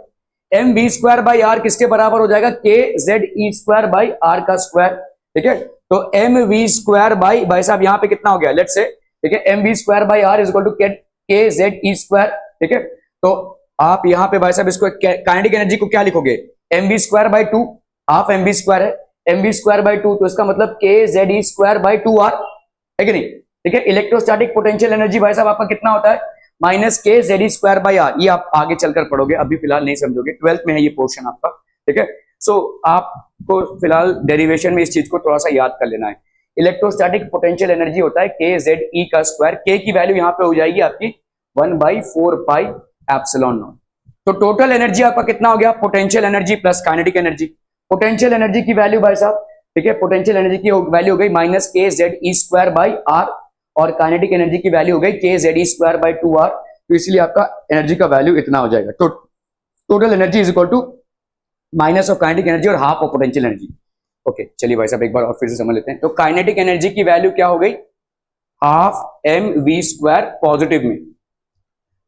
M V square by R किसके बराबर हो जाएगा? K Z E square by R का स्क्वायर। ठीक है, तो एम वी स्क्वायर बाई भाई साहब यहाँ पे कितना हो गया? लेट्स से, ठीक है, M V square by R is equal to K Z E square. ठीक है, तो आप यहाँ पे भाई साहब इसको काइनेटिक एनर्जी को क्या लिखोगे? M V square by two, half M V square है, M V square by two, तो इसका मतलब K Z E square by two R है कि नहीं? ठीक है, इलेक्ट्रोस्टैटिक पोटेंशियल एनर्जी भाई साहब आपका कितना होता है? Minus K Z E square by R. ये आप आगे चलकर पढ़ोगे, अभी फिलहाल नहीं समझोगे, 12th में है ये पोर्शन आपका। ठीक है, सो आपको फिलहाल डेरिवेशन में इस चीज को थोड़ा सा याद कर लेना है। इलेक्ट्रोस्टैटिक पोटेंशियल एनर्जी होता है के जेड ई का स्क्वायर। के की वैल्यू यहाँ पे हो जाएगी आपकी 1/4 पाई एप्सिलॉन नॉट। तो टोटल एनर्जी आपका कितना हो गया? Potential energy plus kinetic energy. Potential energy की वैल्यू भाई साहब, ठीक है, पोटेंशियल एनर्जी की वैल्यू हो गई minus K Z E square by R, और काइनेटिक एनर्जी की वैल्यू हो गई K Z E square by two R. तो इसलिए आपका एनर्जी का वैल्यू इतना हो जाएगा। तो total energy is equal to minus of kinetic energy और half of potential energy. Okay, चलिए भाई साहब एक बार और फिर से समझ लेते हैं। तो काइनेटिक एनर्जी की वैल्यू क्या हो गई? Half M V square positive में,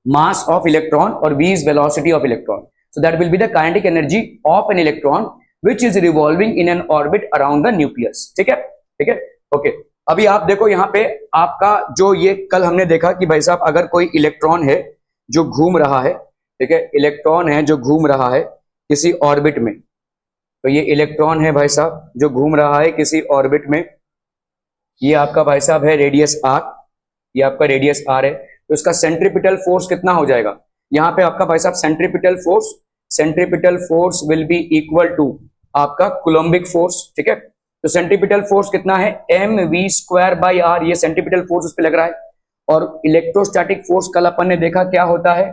mass of electron, or v is velocity of electron, so that will be the kinetic energy of an electron which is revolving in an orbit around the nucleus। ठीक है, ठीक है, okay. अभी आप देखो यहाँ पे आपका जो ये कल हमने देखा कि भाई साहब अगर कोई इलेक्ट्रॉन है जो घूम रहा है, ठीक है, इलेक्ट्रॉन है जो घूम रहा है किसी ऑर्बिट में, तो ये इलेक्ट्रॉन है भाई साहब जो घूम रहा है किसी ऑर्बिट में, ये आपका भाई साहब है रेडियस आर, ये आपका रेडियस आर है, तो इसका सेंट्रीपिटल फोर्स कितना हो जाएगा? यहाँ पे आपका भाई साहब centripetal force will be equal to आपका कूलम्बिक फोर्स। ठीक है, तो सेंट्रीपिटल फोर्स कितना है? M V square by R, ये सेंट्रीपिटल फोर्स उस पर लग रहा है। और इलेक्ट्रोस्टैटिक फोर्स कल अपन ने देखा क्या होता है?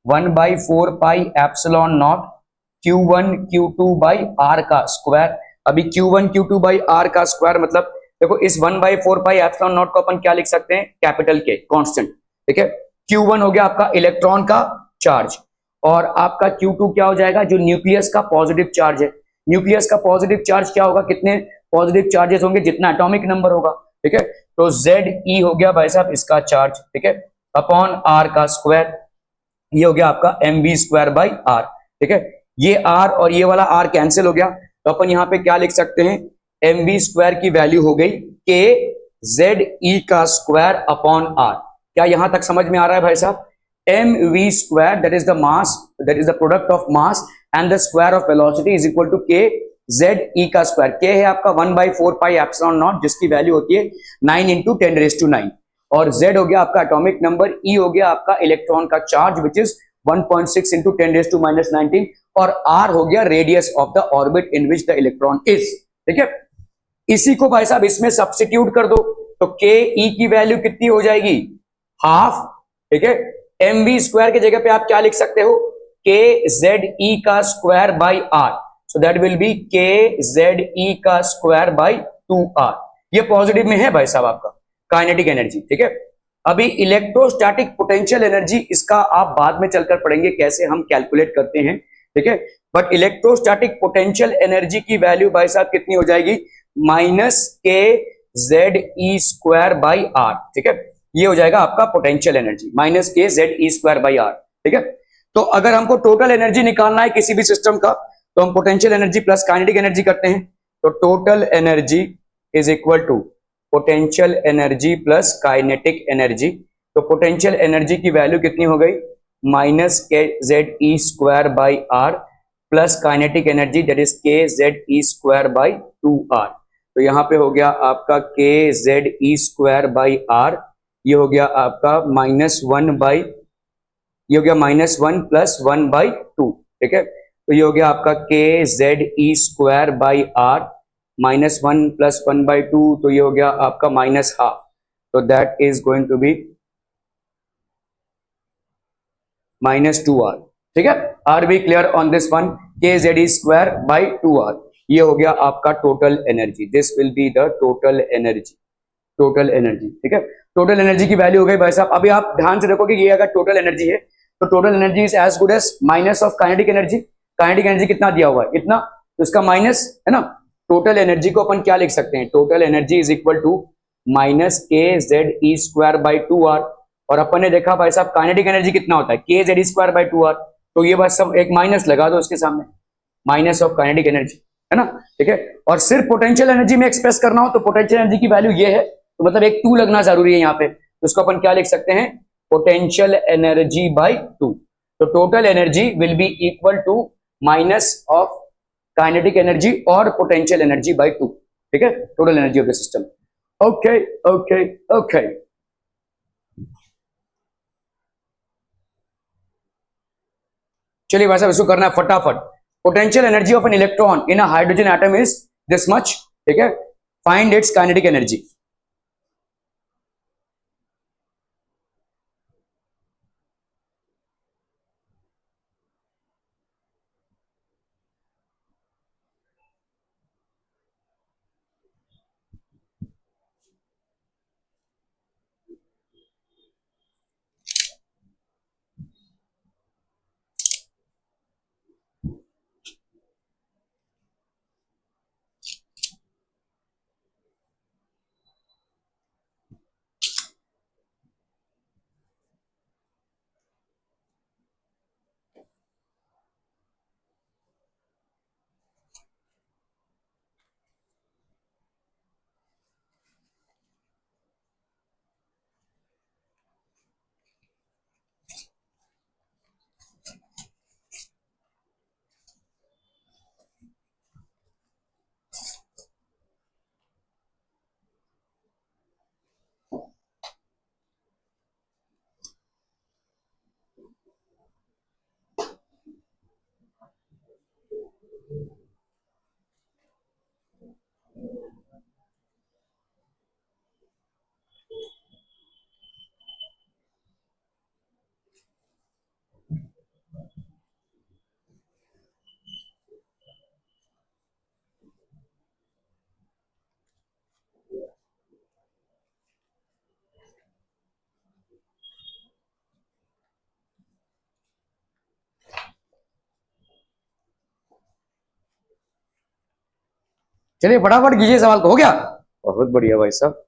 1/4 pi epsilon naught Q1 Q2 by R का स्क्वायर। अभी Q1 Q2 बाई आर का स्क्वायर मतलब देखो इस 1/4 पाई एप्सिलॉन नॉट को अपन क्या लिख सकते हैं? कैपिटल के, कांस्टेंट। ठीक है, Q1 हो गया आपका इलेक्ट्रॉन का चार्ज, और आपका Q2 क्या हो जाएगा? जो न्यूक्लियस का पॉजिटिव चार्ज है। न्यूक्लियस का पॉजिटिव चार्ज क्या होगा? कितने पॉजिटिव चार्जेस होंगे? जितना एटॉमिक नंबर होगा। ठीक है, तो ZE हो गया भाई साहब इसका चार्ज, ठीक है, अपॉन आर का स्क्वायर, ये हो गया आपका mv स्क्वायर बाई आर। ठीक है, ये आर और ये वाला आर कैंसिल हो गया, तो अपन यहाँ पे क्या लिख सकते हैं? mv स्क्वायर की वैल्यू हो गई के ZE का स्क्वायर अपॉन आर। क्या यहां तक समझ में आ रहा है भाई साहब? mv square that is the mass, that is the product of mass and the square of velocity is equal to K ZE का स्क्वायर। के है आपका 1/4 पाई एप्सिलॉन नॉट जिसकी वैल्यू होती है 9 × 10⁻⁹, और Z हो गया आपका एटॉमिक नंबर, E हो गया आपका इलेक्ट्रॉन का चार्ज विच इज 1.6 × 10⁻⁹, और R हो गया radius of the orbit in which the electron is. ठीक है, इसी को भाई साहब इसमें सब्स्टिट्यूट कर दो, तो के ई की वैल्यू कितनी हो जाएगी? हाफ। ठीक है, एम वी स्क्वायर की जगह पे आप क्या लिख सकते हो? के जेड ई का square by R, so that will be K Z E का स्क्वायर बाई 2r। ये पॉजिटिव में है भाई साहब आपका काइनेटिक एनर्जी। ठीक है, अभी इलेक्ट्रोस्टैटिक पोटेंशियल एनर्जी इसका आप बाद में चलकर पढ़ेंगे कैसे हम कैलकुलेट करते हैं। ठीक है, बट इलेक्ट्रोस्टैटिक पोटेंशियल एनर्जी की वैल्यू भाई साहब कितनी हो जाएगी? Minus K Z E square by R. ठीक है, ये हो जाएगा आपका potential energy, minus K Z E square by R. ठीक है, तो अगर हमको टोटल एनर्जी निकालना है किसी भी सिस्टम का, तो हम potential energy plus kinetic energy करते हैं। तो total energy is equal to potential energy plus kinetic energy. तो पोटेंशियल एनर्जी की वैल्यू कितनी हो गई? Minus K Z E square by R plus kinetic energy that is K Z E square by 2r। तो यहाँ पे हो गया आपका K Z E square by R, ये हो गया आपका -1 ये हो गया -1 + 1/2। ठीक है, तो ये हो गया आपका K Z E square by R -1 + 1/2, तो ये हो गया आपका -½ तो that is going to be -2r। ठीक है, are we clear on this one? K Z E square by 2r, ये हो गया आपका total energy. This will be the total energy, total energy. ठीक है, टोटल एनर्जी की वैल्यू हो गई भाई साहब। अभी आप ध्यान से देखोगे ये अगर टोटल एनर्जी है तो total energy is as good as minus of kinetic energy. Kinetic energy कितना दिया हुआ है? इतना, तो इसका माइनस है ना। टोटल एनर्जी को अपन क्या लिख सकते हैं? Total energy is equal to minus K Z E square by 2r। और अपन ने देखा भाई साहब काइनेटिक एनर्जी कितना होता है? के Z E square by 2r। तो ये बस सब एक माइनस लगा दो उसके सामने, माइनस ऑफ काइनेटिक एनर्जी, है ना। ठीक है, और सिर्फ पोटेंशियल एनर्जी में एक्सप्रेस करना हो तो पोटेंशियल एनर्जी की वैल्यू ये है, तो मतलब एक 2 लगना जरूरी है यहाँ पे। तो उसको अपन क्या लिख सकते हैं? Potential energy by 2। तो total energy will be equal to minus of kinetic energy और पोटेंशियल एनर्जी बाई 2। ठीक है, total energy of the system. Okay okay okay, चलिए भाई साहब इसको करना है फटाफट। Potential energy of an electron in a hydrogen atom is this much. ठीक है, फाइंड इट्स काइनेटिक एनर्जी। चलिए फटाफट कीजिए, सवाल तो हो गया। बहुत बढ़िया भाई साहब।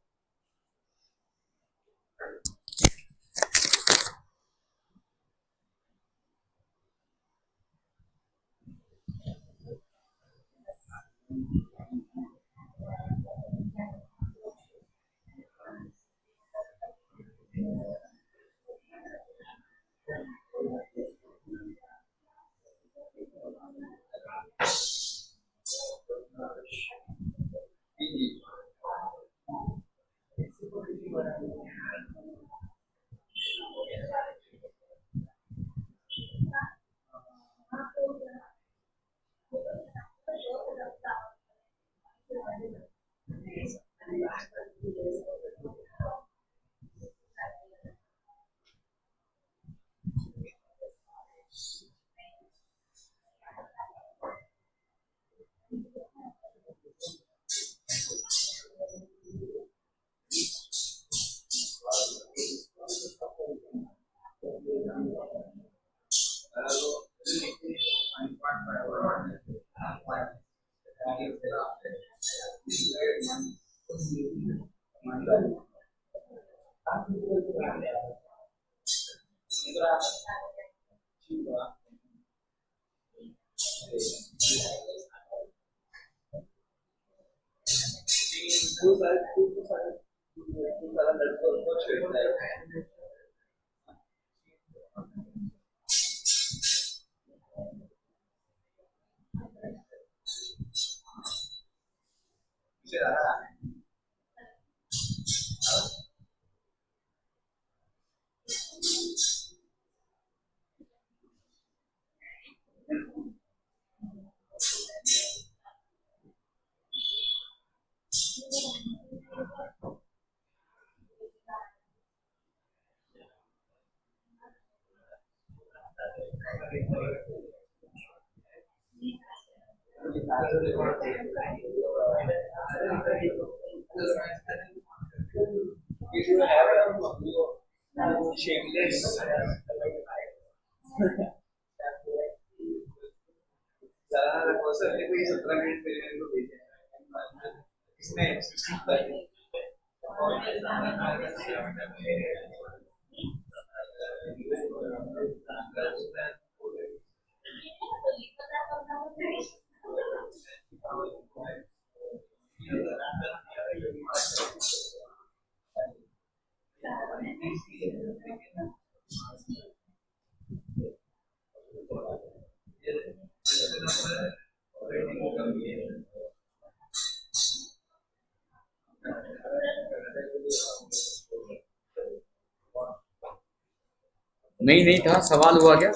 नहीं नहीं था, सवाल हुआ क्या?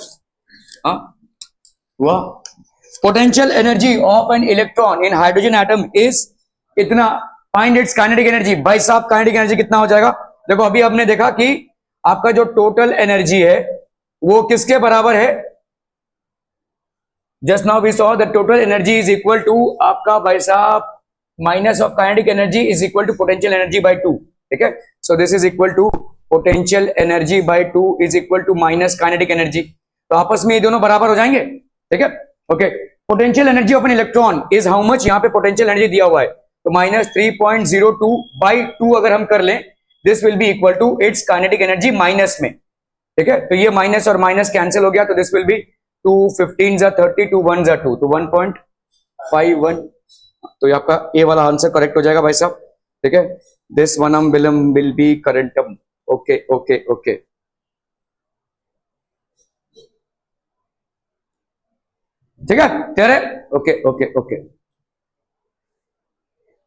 हाँ हुआ। Potential energy of an electron in hydrogen atom is इतना, फाइंड इट्स काइनेटिक एनर्जी। भाई साहब काइनेटिक एनर्जी कितना हो जाएगा? देखो अभी हमने देखा कि आपका जो टोटल एनर्जी है वो किसके बराबर है? Just now we saw the total energy is equal to आपका भाई साहब minus of kinetic energy is equal to potential energy by 2। ठीक है, so this is equal to potential energy by 2 is equal to minus kinetic energy. तो आपस में ये दोनों बराबर हो जाएंगे। ठीक है, okay. Potential energy of an electron is how much? यहाँ पे पोटेंशियल एनर्जी दिया हुआ है, तो माइनस 3.02 बाई 2 अगर हम कर लें, this will be equal to its kinetic energy minus में। ठीक है, तो ये माइनस और माइनस कैंसिल हो गया, तो दिस विल बी 2 15 जा 30, 2 1 जा 2, तो 1.51। तो ये आपका ए वाला आंसर करेक्ट हो जाएगा भाई साहब। ठीक है, this one will be current. Okay okay okay, ठीक है, क्लियर है? Okay okay okay.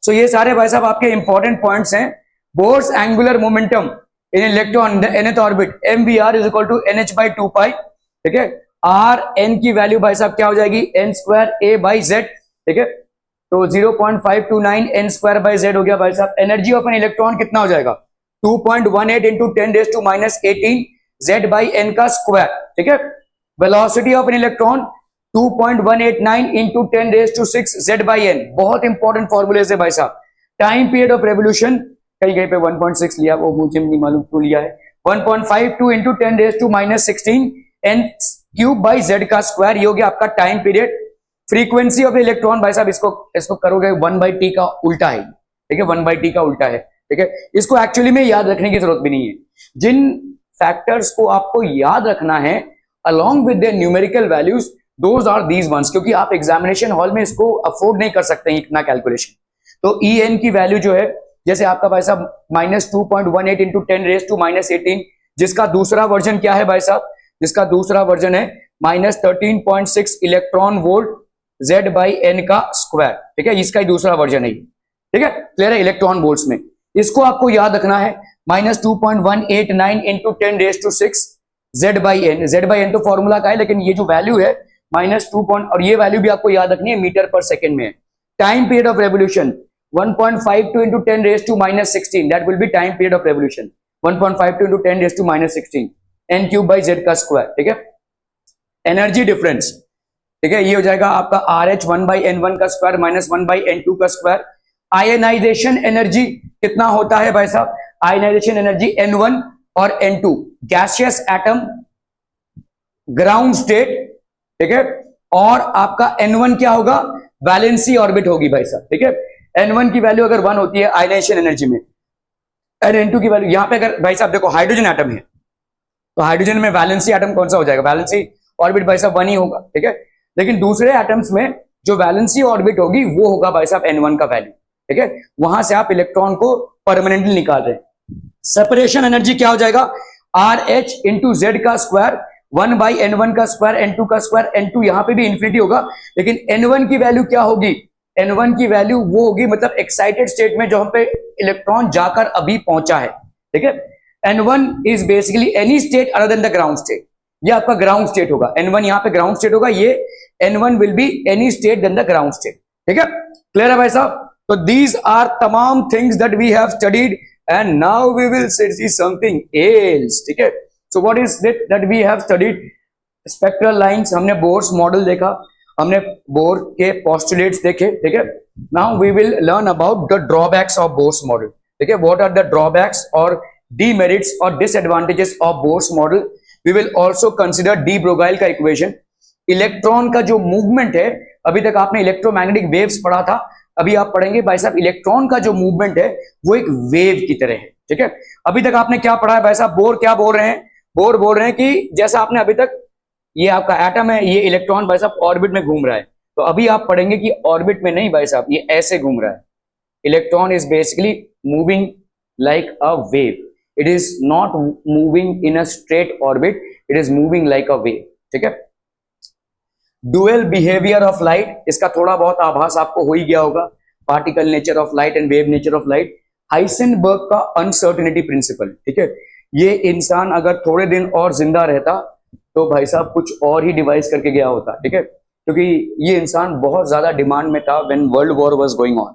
सो ये सारे भाई साहब आपके इंपॉर्टेंट पॉइंट्स हैं। Bohr's angular momentum in electron nth orbit mvr is equal to nh by 2 pi. ठीक है, r n की वैल्यू भाई साहब क्या हो जाएगी? n square a by z। ठीक है, तो 0.529 n स्क्वायर बाई z हो गया भाई साहब। एनर्जी ऑफ एन इलेक्ट्रॉन कितना हो जाएगा? 2.18 इंटू 10⁻⁻18 z बाई n का स्क्वायर। ठीक है, velocity of an electron 2.189 into 10⁻⁶ z by n। बहुत इंपॉर्टेंट फॉर्मूले है भाई साहब। टाइम पीरियड ऑफ रेवोल्यूशन कहीं कहीं पे 1.6 लिया, वो मुझे नहीं मालूम क्यों लिया है। 1.52 into 10⁻⁻16 n cube by z का स्क्वायर, ये हो गया आपका time period. Frequency of electron भाई साहब इसको करोगे 1/t का उल्टा है। ठीक है, 1/t का उल्टा है। ठीक है, इसको एक्चुअली में याद रखने की जरूरत भी नहीं है। जिन फैक्टर्स को आपको याद रखना है along with their numerical values, those are these ones, क्योंकि आप एग्जामिनेशन हॉल में इसको अफोर्ड नहीं कर सकते हैं इतना कैलकुलेशन। तो ई एन की वैल्यू जो है, जैसे आपका भाई साहब -2.18 इंटू 10⁻⁻18, जिसका दूसरा वर्जन क्या है भाई साहब? जिसका दूसरा वर्जन है -13.6 electron volt z by N का स्क्वायर। ठीक है, इसका ही दूसरा वर्जन है। ठीक है, क्लियर है? इलेक्ट्रॉन वोल्ट्स में इसको आपको याद रखना है -2.189 इंटू 10⁻⁶ z बाई एन तो फॉर्मूला का है, लेकिन ये जो वैल्यू है -2 और ये वैल्यू भी आपको याद रखनी है, मीटर पर सेकेंड में है। Time period of revolution 1.52 into 10⁻⁻16, that will B time period of revolution. 1.52 into 10⁻⁻16 n cube by z का स्क्वायर। ठीक है, एनर्जी डिफरेंस, ठीक है, ये हो जाएगा आपका RH 1/n1 का स्क्वायर माइनस 1/n2 का स्क्वायर। आयनाइजेशन एनर्जी कितना होता है भाई साहब? आयनाइजेशन एनर्जी n1 और n2, gaseous atom, ground state. ठीक है, और आपका n1 क्या होगा? वैलेंसी ऑर्बिट होगी भाई साहब। ठीक है, n1 की वैल्यू अगर 1 होती है आयनाइजेशन एनर्जी में, और n2 की वैल्यू, यहां पे अगर भाई साहब देखो हाइड्रोजन एटम है, तो हाइड्रोजन में वैलेंसी एटम कौन सा हो जाएगा? वैलेंसी ऑर्बिट भाई साहब 1 ही होगा। ठीक है, लेकिन दूसरे एटम्स में जो वैलेंसी ऑर्बिट होगी वो होगा भाई साहब n1 का वैल्यू। ठीक है, वहां से आप इलेक्ट्रॉन को परमानेंटली निकाल रहे हैं। सेपरेशन एनर्जी क्या हो जाएगा? RH इंटू जेड का स्क्वायर 1/n1 का स्क्वायर n2 का स्क्वायर। n2 यहां पे भी इंफिनिटी होगा, लेकिन n1 की वैल्यू क्या होगी? n1 की वैल्यू वो होगी, मतलब एक्साइटेड स्टेट में जो हम पे इलेक्ट्रॉन जाकर अभी पहुंचा है। ठीक है, n1 is basically any state other than the ground state. ये आपका ग्राउंड स्टेट होगा, n1 यहाँ पे ग्राउंड स्टेट होगा, ये n1 will be any state then the ground state. ठीक है, क्लियर है भाई साहब? तो दीज आर तमाम things that we have studied and now we will see something else. ठीक है, so what is it that we have studied? Spectral lines, हमने बोर्स मॉडल देखा, हमने बोर के पोस्टुलेट्स देखे, ठीक है। Now we will learn about the drawbacks of Bohr's model, ठीक है। व्हाट आर द ड्रॉबैक्स और demerits or disadvantages of Bohr's model. We will also consider de Broglie का इक्वेशन। इलेक्ट्रॉन का जो मूवमेंट है, अभी तक आपने इलेक्ट्रोमैग्नेटिक वेव्स पढ़ा था, अभी आप पढ़ेंगे भाई साहब इलेक्ट्रॉन का जो मूवमेंट है वो एक वेव की तरह है, ठीक है। अभी तक आपने क्या पढ़ा है भाई साहब? बोर क्या बोल रहे हैं? बोर बोल रहे हैं कि जैसा आपने अभी तक, ये आपका एटम है, ये इलेक्ट्रॉन भाई साहब ऑर्बिट में घूम रहा है, तो अभी आप पढ़ेंगे कि ऑर्बिट में नहीं भाई साहब, ये ऐसे घूम रहा है। Electron is basically moving like a wave. It is not moving in a straight orbit. It is moving like a wave. ठीक है। Dual behavior of light, इसका थोड़ा बहुत आभास आपको हो ही गया होगा। Particle nature of light and wave nature of light. Heisenberg का अनसर्टेनिटी प्रिंसिपल, ठीक है। ये इंसान अगर थोड़े दिन और जिंदा रहता तो भाई साहब कुछ और ही डिवाइस करके गया होता, ठीक है, क्योंकि ये इंसान बहुत ज्यादा डिमांड में था when world war was going on.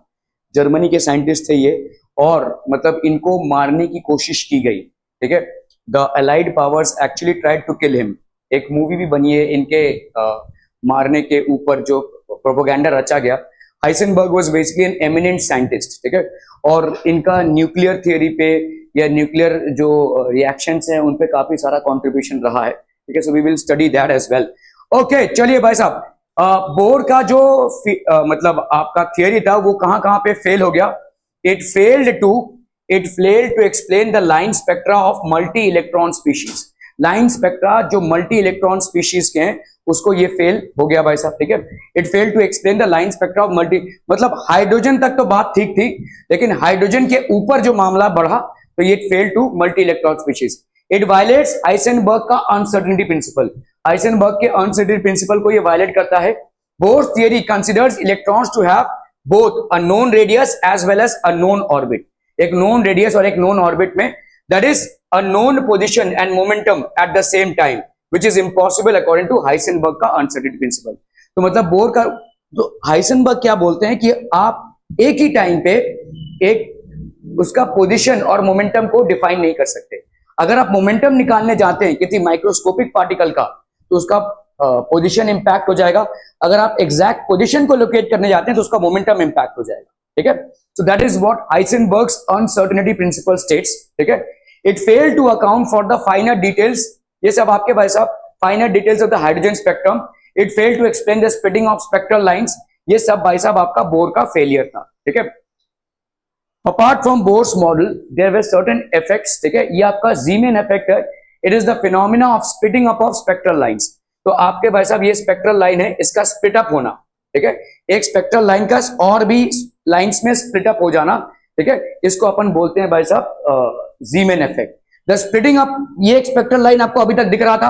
Germany के साइंटिस्ट थे ये, और मतलब इनको मारने की कोशिश की गई, ठीक है। The allied powers actually tried to kill him. एक मूवी भी बनी है इनके मारने के ऊपर, जो प्रोपेगेंडा रचा गया। Heisenberg was basically an eminent scientist, ठीक है, और इनका न्यूक्लियर थियरी पे या न्यूक्लियर जो रिएक्शंस हैं उन पे काफी सारा कंट्रीब्यूशन रहा है, ठीक है। So we will study that as well. Okay, चलिए भाई साहब, बोर का जो मतलब आपका थियरी था वो कहां पे फेल हो गया? It failed to explain the line spectra of multi-electron species. Line spectra जो multi-electron species के हैं उसको ये फेल हो गया भाई साहब, ठीक है। It failed to explain the line spectra of मतलब हाइड्रोजन तक तो बात ठीक थी, लेकिन हाइड्रोजन के ऊपर जो मामला बढ़ा तो ये failed to multi-electron species. It violates Heisenberg का uncertainty principle. हाइसेनबर्ग के uncertainty principle को ये वायलेट करता है। Bohr's theory considers electrons to have both a known radius as well as a known orbit. एक known radius और एक known orbit में, that is a known position and momentum at the same time, which is impossible according to Heisenberg का uncertainty principle. तो मतलब bore का, तो Heisenberg क्या बोलते हैं कि आप एक ही टाइम पे एक उसका पोजीशन और मोमेंटम को डिफाइन नहीं कर सकते। अगर आप मोमेंटम निकालने जाते हैं किसी माइक्रोस्कोपिक पार्टिकल का तो उसका पोजीशन इंपैक्ट हो जाएगा। अगर आप एग्जैक्ट पोजीशन को लोकेट करने जाते हैं तो उसका मोमेंटम इंपैक्ट हो जाएगा, ठीक है। So that is what Heisenberg's uncertainty principle states, ठीक है। It failed to account for the finer details, ये सब आपके भाई साहब finer details of the hydrogen spectrum. It failed to explain the splitting of spectral lines, ये सब भाई साहब आपका बोर का फेलियर था, ठीक है। Apart from Bohr's model there were certain effects, ठीक है। ये आपका जीमेन इफेक्ट है। It is the phenomena of splitting up of spectral lines. तो आपके भाई साहब ये स्पेक्ट्रल लाइन है, इसका स्प्लिट अप होना, ठीक है। एक स्पेक्ट्रल लाइन का और भी लाइंस में स्प्लिट अप हो जाना, ठीक है, इसको अपन बोलते हैं भाई साहब जीमेन इफेक्ट। द स्प्लिटिंग अप, ये एक स्पेक्ट्रल लाइन आपको अभी तक दिख रहा था,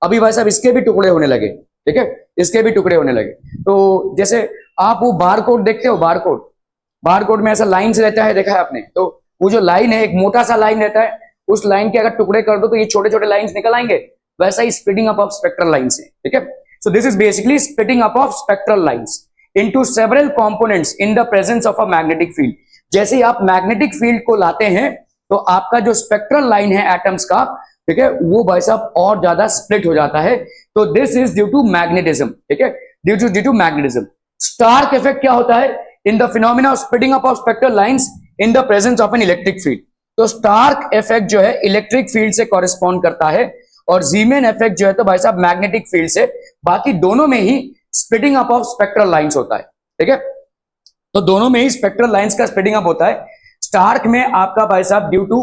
अभी भाई साहब इसके भी टुकड़े होने लगे, ठीक है, इसके भी टुकड़े होने लगे। तो जैसे आप वो बारकोड देखते हो, बारकोड में ऐसा लाइन से रहता है, देखा है आपने? तो वो जो लाइन है, एक मोटा सा लाइन रहता है, उस लाइन के अगर टुकड़े कर दो तो ये छोटे छोटे लाइंस निकल आएंगे, वैसा ही splitting up of spectral lines है, ठीक है। So this is basically splitting up of spectral lines into several components in the presence of a magnetic field. जैसे ही आप मैग्नेटिक फील्ड को लाते हैं तो आपका जो स्पेक्ट्रल लाइन है एटम्स का, ठीक है, वो भाई साहब और ज्यादा स्प्लिट हो जाता है। तो this is due to magnetism, ठीक है, due to magnetism. Stark effect क्या होता है? In the phenomena of splitting up of spectral lines in the presence of an electric field. तो स्टार्क इफेक्ट जो है इलेक्ट्रिक फील्ड से कॉरेस्पॉन्ड करता है, और जीमेन इफेक्ट जो है तो भाई साहब मैग्नेटिक फील्ड से। बाकी दोनों में ही splitting up of spectral lines होता है, ठीक है। तो दोनों में ही स्पेक्ट्रल लाइंस का स्प्लिटिंग अप होता है। स्टार्क में आपका भाई साहब ड्यू टू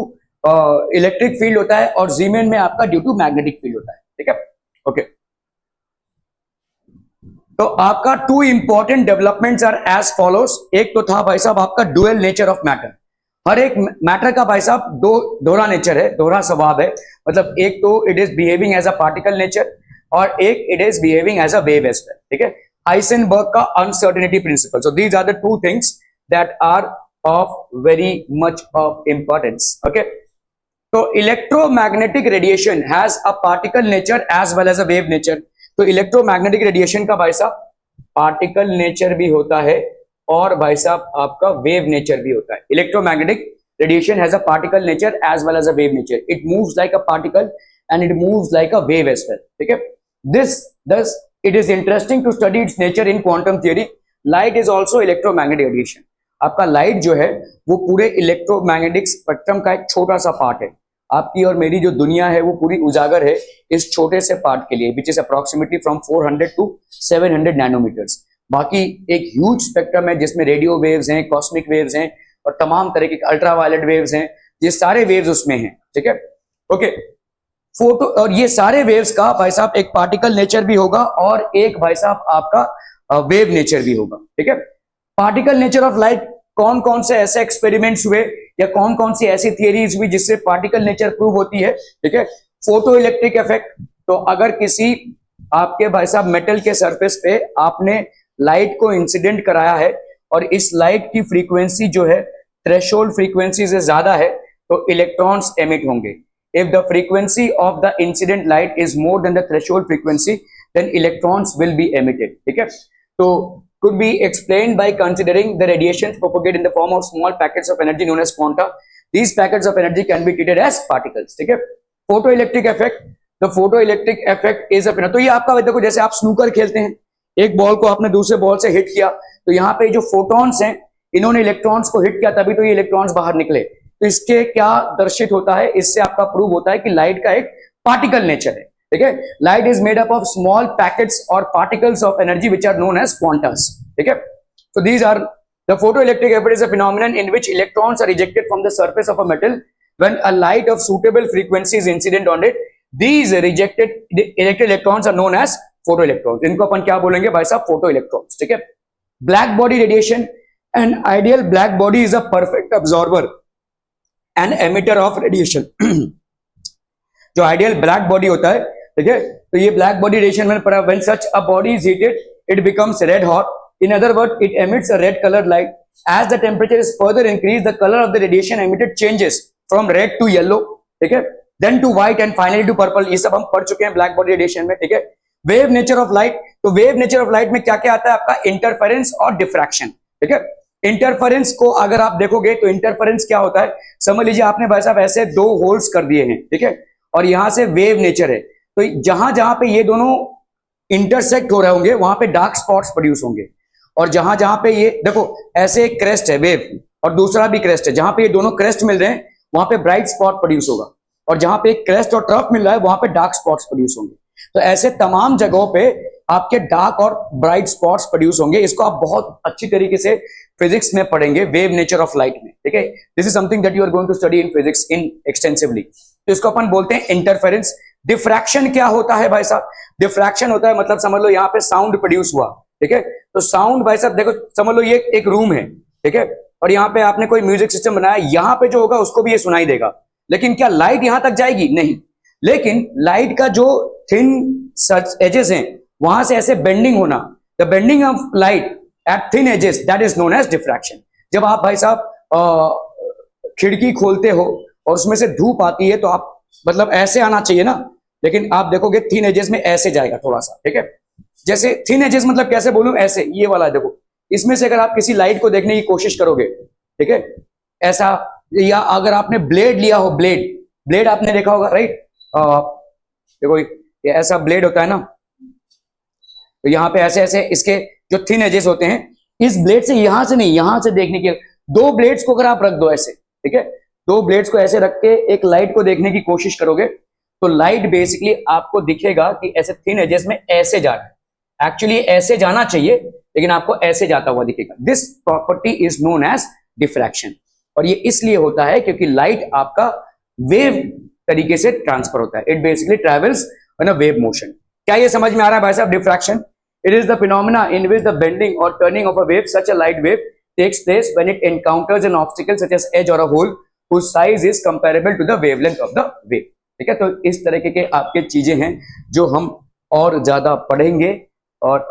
इलेक्ट्रिक फील्ड होता है, और जीमेन में आपका ड्यू टू मैग्नेटिक फील्ड होता है, ठीक है। ओके, तो आपका two important developments are as follows. एक तो था भाई साहब आपका डुअल नेचर ऑफ मैटर। हर एक मैटर का भाई साहब दोहरा नेचर है, दोहरा स्वभाव है। मतलब एक तो it is behaving as a particle nature, और एक it is behaving as a wave as well, ठीक है। हाइसेनबर्ग का uncertainty principle. So these are the two things that are of very much of importance, okay. तो electromagnetic radiation has a particle nature as well as a wave nature. तो electromagnetic radiation का भाई साहब particle nature भी होता है और भाई साहब आपका वेव नेचर भी होता है। Electromagnetic radiation has a particle nature as well as a wave nature. It moves like a particle and it moves like a wave as well, ठीक है। This it is interesting to study its nature in quantum theory. Light is also electromagnetic radiation. आपका light जो है वो पूरे electromagnetic spectrum का एक छोटा सा पार्ट है. आपकी और मेरी जो दुनिया है वो पूरी उजागर है इस छोटे से पार्ट के लिए, which is approximately from 400 to 700 nanometers. बाकी एक ह्यूज स्पेक्ट्रम है जिसमें रेडियो वेव्स हैं, कॉस्मिक वेव्स हैं और तमाम तरह के अल्ट्रावायलेट वेव्स हैं. ये सारे वेव्स उसमें हैं. ठीक है, ओके. फोटो और ये सारे वेव्स का भाई साहब एक पार्टिकल नेचर भी होगा और एक भाई साहब आपका वेव नेचर भी होगा. ठीक है, पार्टिकल नेचर ऑफ लाइट कौन कौन से ऐसे एक्सपेरिमेंट्स हुए या कौन कौन सी ऐसी थियरीज हुई जिससे पार्टिकल नेचर प्रूव होती है. ठीक है, फोटो इलेक्ट्रिक इफेक्ट. तो अगर किसी आपके भाई साहब मेटल के सरफेस पे आपने लाइट को इंसिडेंट कराया है और इस लाइट की फ्रीक्वेंसी जो है थ्रेशोल्ड फ्रीक्वेंसी से ज्यादा है तो इलेक्ट्रॉन्स एमिट होंगे. If the frequency of the incident light is more than the threshold frequency, then electrons will be emitted. ठीक है, तो could be explained by considering the radiations propagate in the form of small packets of energy known as quanta. These packets of energy can be treated as particles. ठीक है, photoelectric effect. The photoelectric effect is a phenomenon. तो ये आपका देखो जैसे आप snooker खेलते हैं, एक बॉल को आपने दूसरे बॉल से हिट किया तो यहाँ पे जो फोटॉन्स हैं इन्होंने इलेक्ट्रॉन्स को हिट किया तभी तो ये इलेक्ट्रॉन्स बाहर निकले. तो इसके क्या दर्शित होता है, इससे आपका प्रूव होता है कि लाइट का एक पार्टिकल नेचर है. ठीक है, light is made up of small packets or particles of energy which are known as quantas. ठीक है, so these are the photoelectric effect is a phenomenon in which electrons are ejected from the surface of a metal when a light of suitable frequency is incident on it. These ejected electrons are known as photoelectrons. इनको अपन क्या बोलेंगे भाई साहब, photoelectrons. ठीक है, black body radiation. An ideal black body is a perfect absorber and emitter of radiation. जो ideal black body होता है, ठीक है, तो ये ब्लैक बॉडी रेडिएशन में पड़ा. When such a body is heated it becomes red hot. In other word it emits a red colour light. As the temperature is further increase the colour of the radiation emitted changes from red to yellow. ठीक है, then to white and finally to purple. ये सब हम पढ़ चुके हैं black body radiation में. ठीक है, वेव नेचर ऑफ लाइट. तो वेव नेचर ऑफ लाइट में क्या क्या आता है आपका, इंटरफेरेंस और डिफ्रैक्शन. ठीक है, इंटरफेरेंस को अगर आप देखोगे तो इंटरफेरेंस क्या होता है, समझ लीजिए आपने भाई साहब ऐसे दो होल्स कर दिए हैं. ठीक है, और यहां से वेव नेचर है तो जहां जहां पे ये दोनों इंटरसेक्ट हो रहे होंगे वहां पे डार्क स्पॉट्स प्रोड्यूस होंगे. और जहां जहां पे ये देखो ऐसे एक क्रेस्ट है वेव और दूसरा भी क्रेस्ट है, जहां पे ये दोनों क्रेस्ट मिल रहे हैं वहां पे ब्राइट स्पॉट प्रोड्यूस होगा और जहां पे एक क्रेस्ट और ट्रफ मिल रहा है वहां पे डार्क स्पॉट्स प्रोड्यूस होंगे. तो ऐसे तमाम जगहों पे आपके डार्क और ब्राइट स्पॉट्स प्रोड्यूस होंगे. इसको आप बहुत अच्छी तरीके से फिजिक्स में पढ़ेंगे वेव नेचर ऑफ लाइट में. ठीक है, this is something that you are going to study in physics in extensively. तो इसको अपन बोलते हैं इंटरफेरेंस. डिफ्रैक्शन क्या होता है भाई साहब, डिफ्रैक्शन होता है मतलब समझ लो यहाँ पे साउंड प्रोड्यूस हुआ. ठीक है, तो साउंड भाई साहब देखो समझ लो ये एक रूम है. ठीक है, और यहाँ पे आपने कोई म्यूजिक सिस्टम बनाया, यहाँ पे जो होगा उसको भी ये सुनाई देगा. लेकिन क्या लाइट यहां तक जाएगी? नहीं. लेकिन लाइट का जो थिन एजेस हैं वहां से ऐसे बेंडिंग होना, the bending of light at thin edges, that is known as diffraction. जब आप भाई साहब खिड़की खोलते हो और उसमें से धूप आती है तो आप मतलब ऐसे आना चाहिए ना, लेकिन आप देखोगे थिन एजेस में ऐसे जाएगा थोड़ा सा. ठीक है, जैसे थिन एजेस मतलब कैसे बोलूं, ऐसे ये वाला देखो, इसमें से अगर आप किसी लाइट को देखने की कोशिश करोगे, ठीक है, ऐसा, या अगर आपने ब्लेड लिया हो, ब्लेड आपने देखा होगा राइट, देखो ये ऐसा ब्लेड होता है ना, तो यहाँ पे ऐसे ऐसे इसके जो थिन एजेस होते हैं, इस ब्लेड से यहां से नहीं, यहां से देखने के, दो ब्लेड्स को अगर आप रख दो ऐसे, ठीक है, दो ब्लेड्स को ऐसे रख के एक लाइट को देखने की कोशिश करोगे तो लाइट बेसिकली आपको दिखेगा कि ऐसे थिन एजेस में ऐसे जा रहा है. एक्चुअली ऐसे जाना चाहिए लेकिन आपको ऐसे जाता हुआ दिखेगा. This property is known as diffraction. और ये इसलिए होता है क्योंकि लाइट आपका वेव तरीके से ट्रांसफर होता है. It basically travels in a wave motion. क्या ये समझ में आ रहा है भाई साहब? Diffraction, it is the phenomena in which the bending or turning of a wave, such a light wave, takes place when it encounters an obstacle such as edge or a hole whose size is comparable to the wavelength of the wave. ठीक है, तो इस तरह के आपके चीजें हैं जो हम और ज्यादा पढ़ेंगे और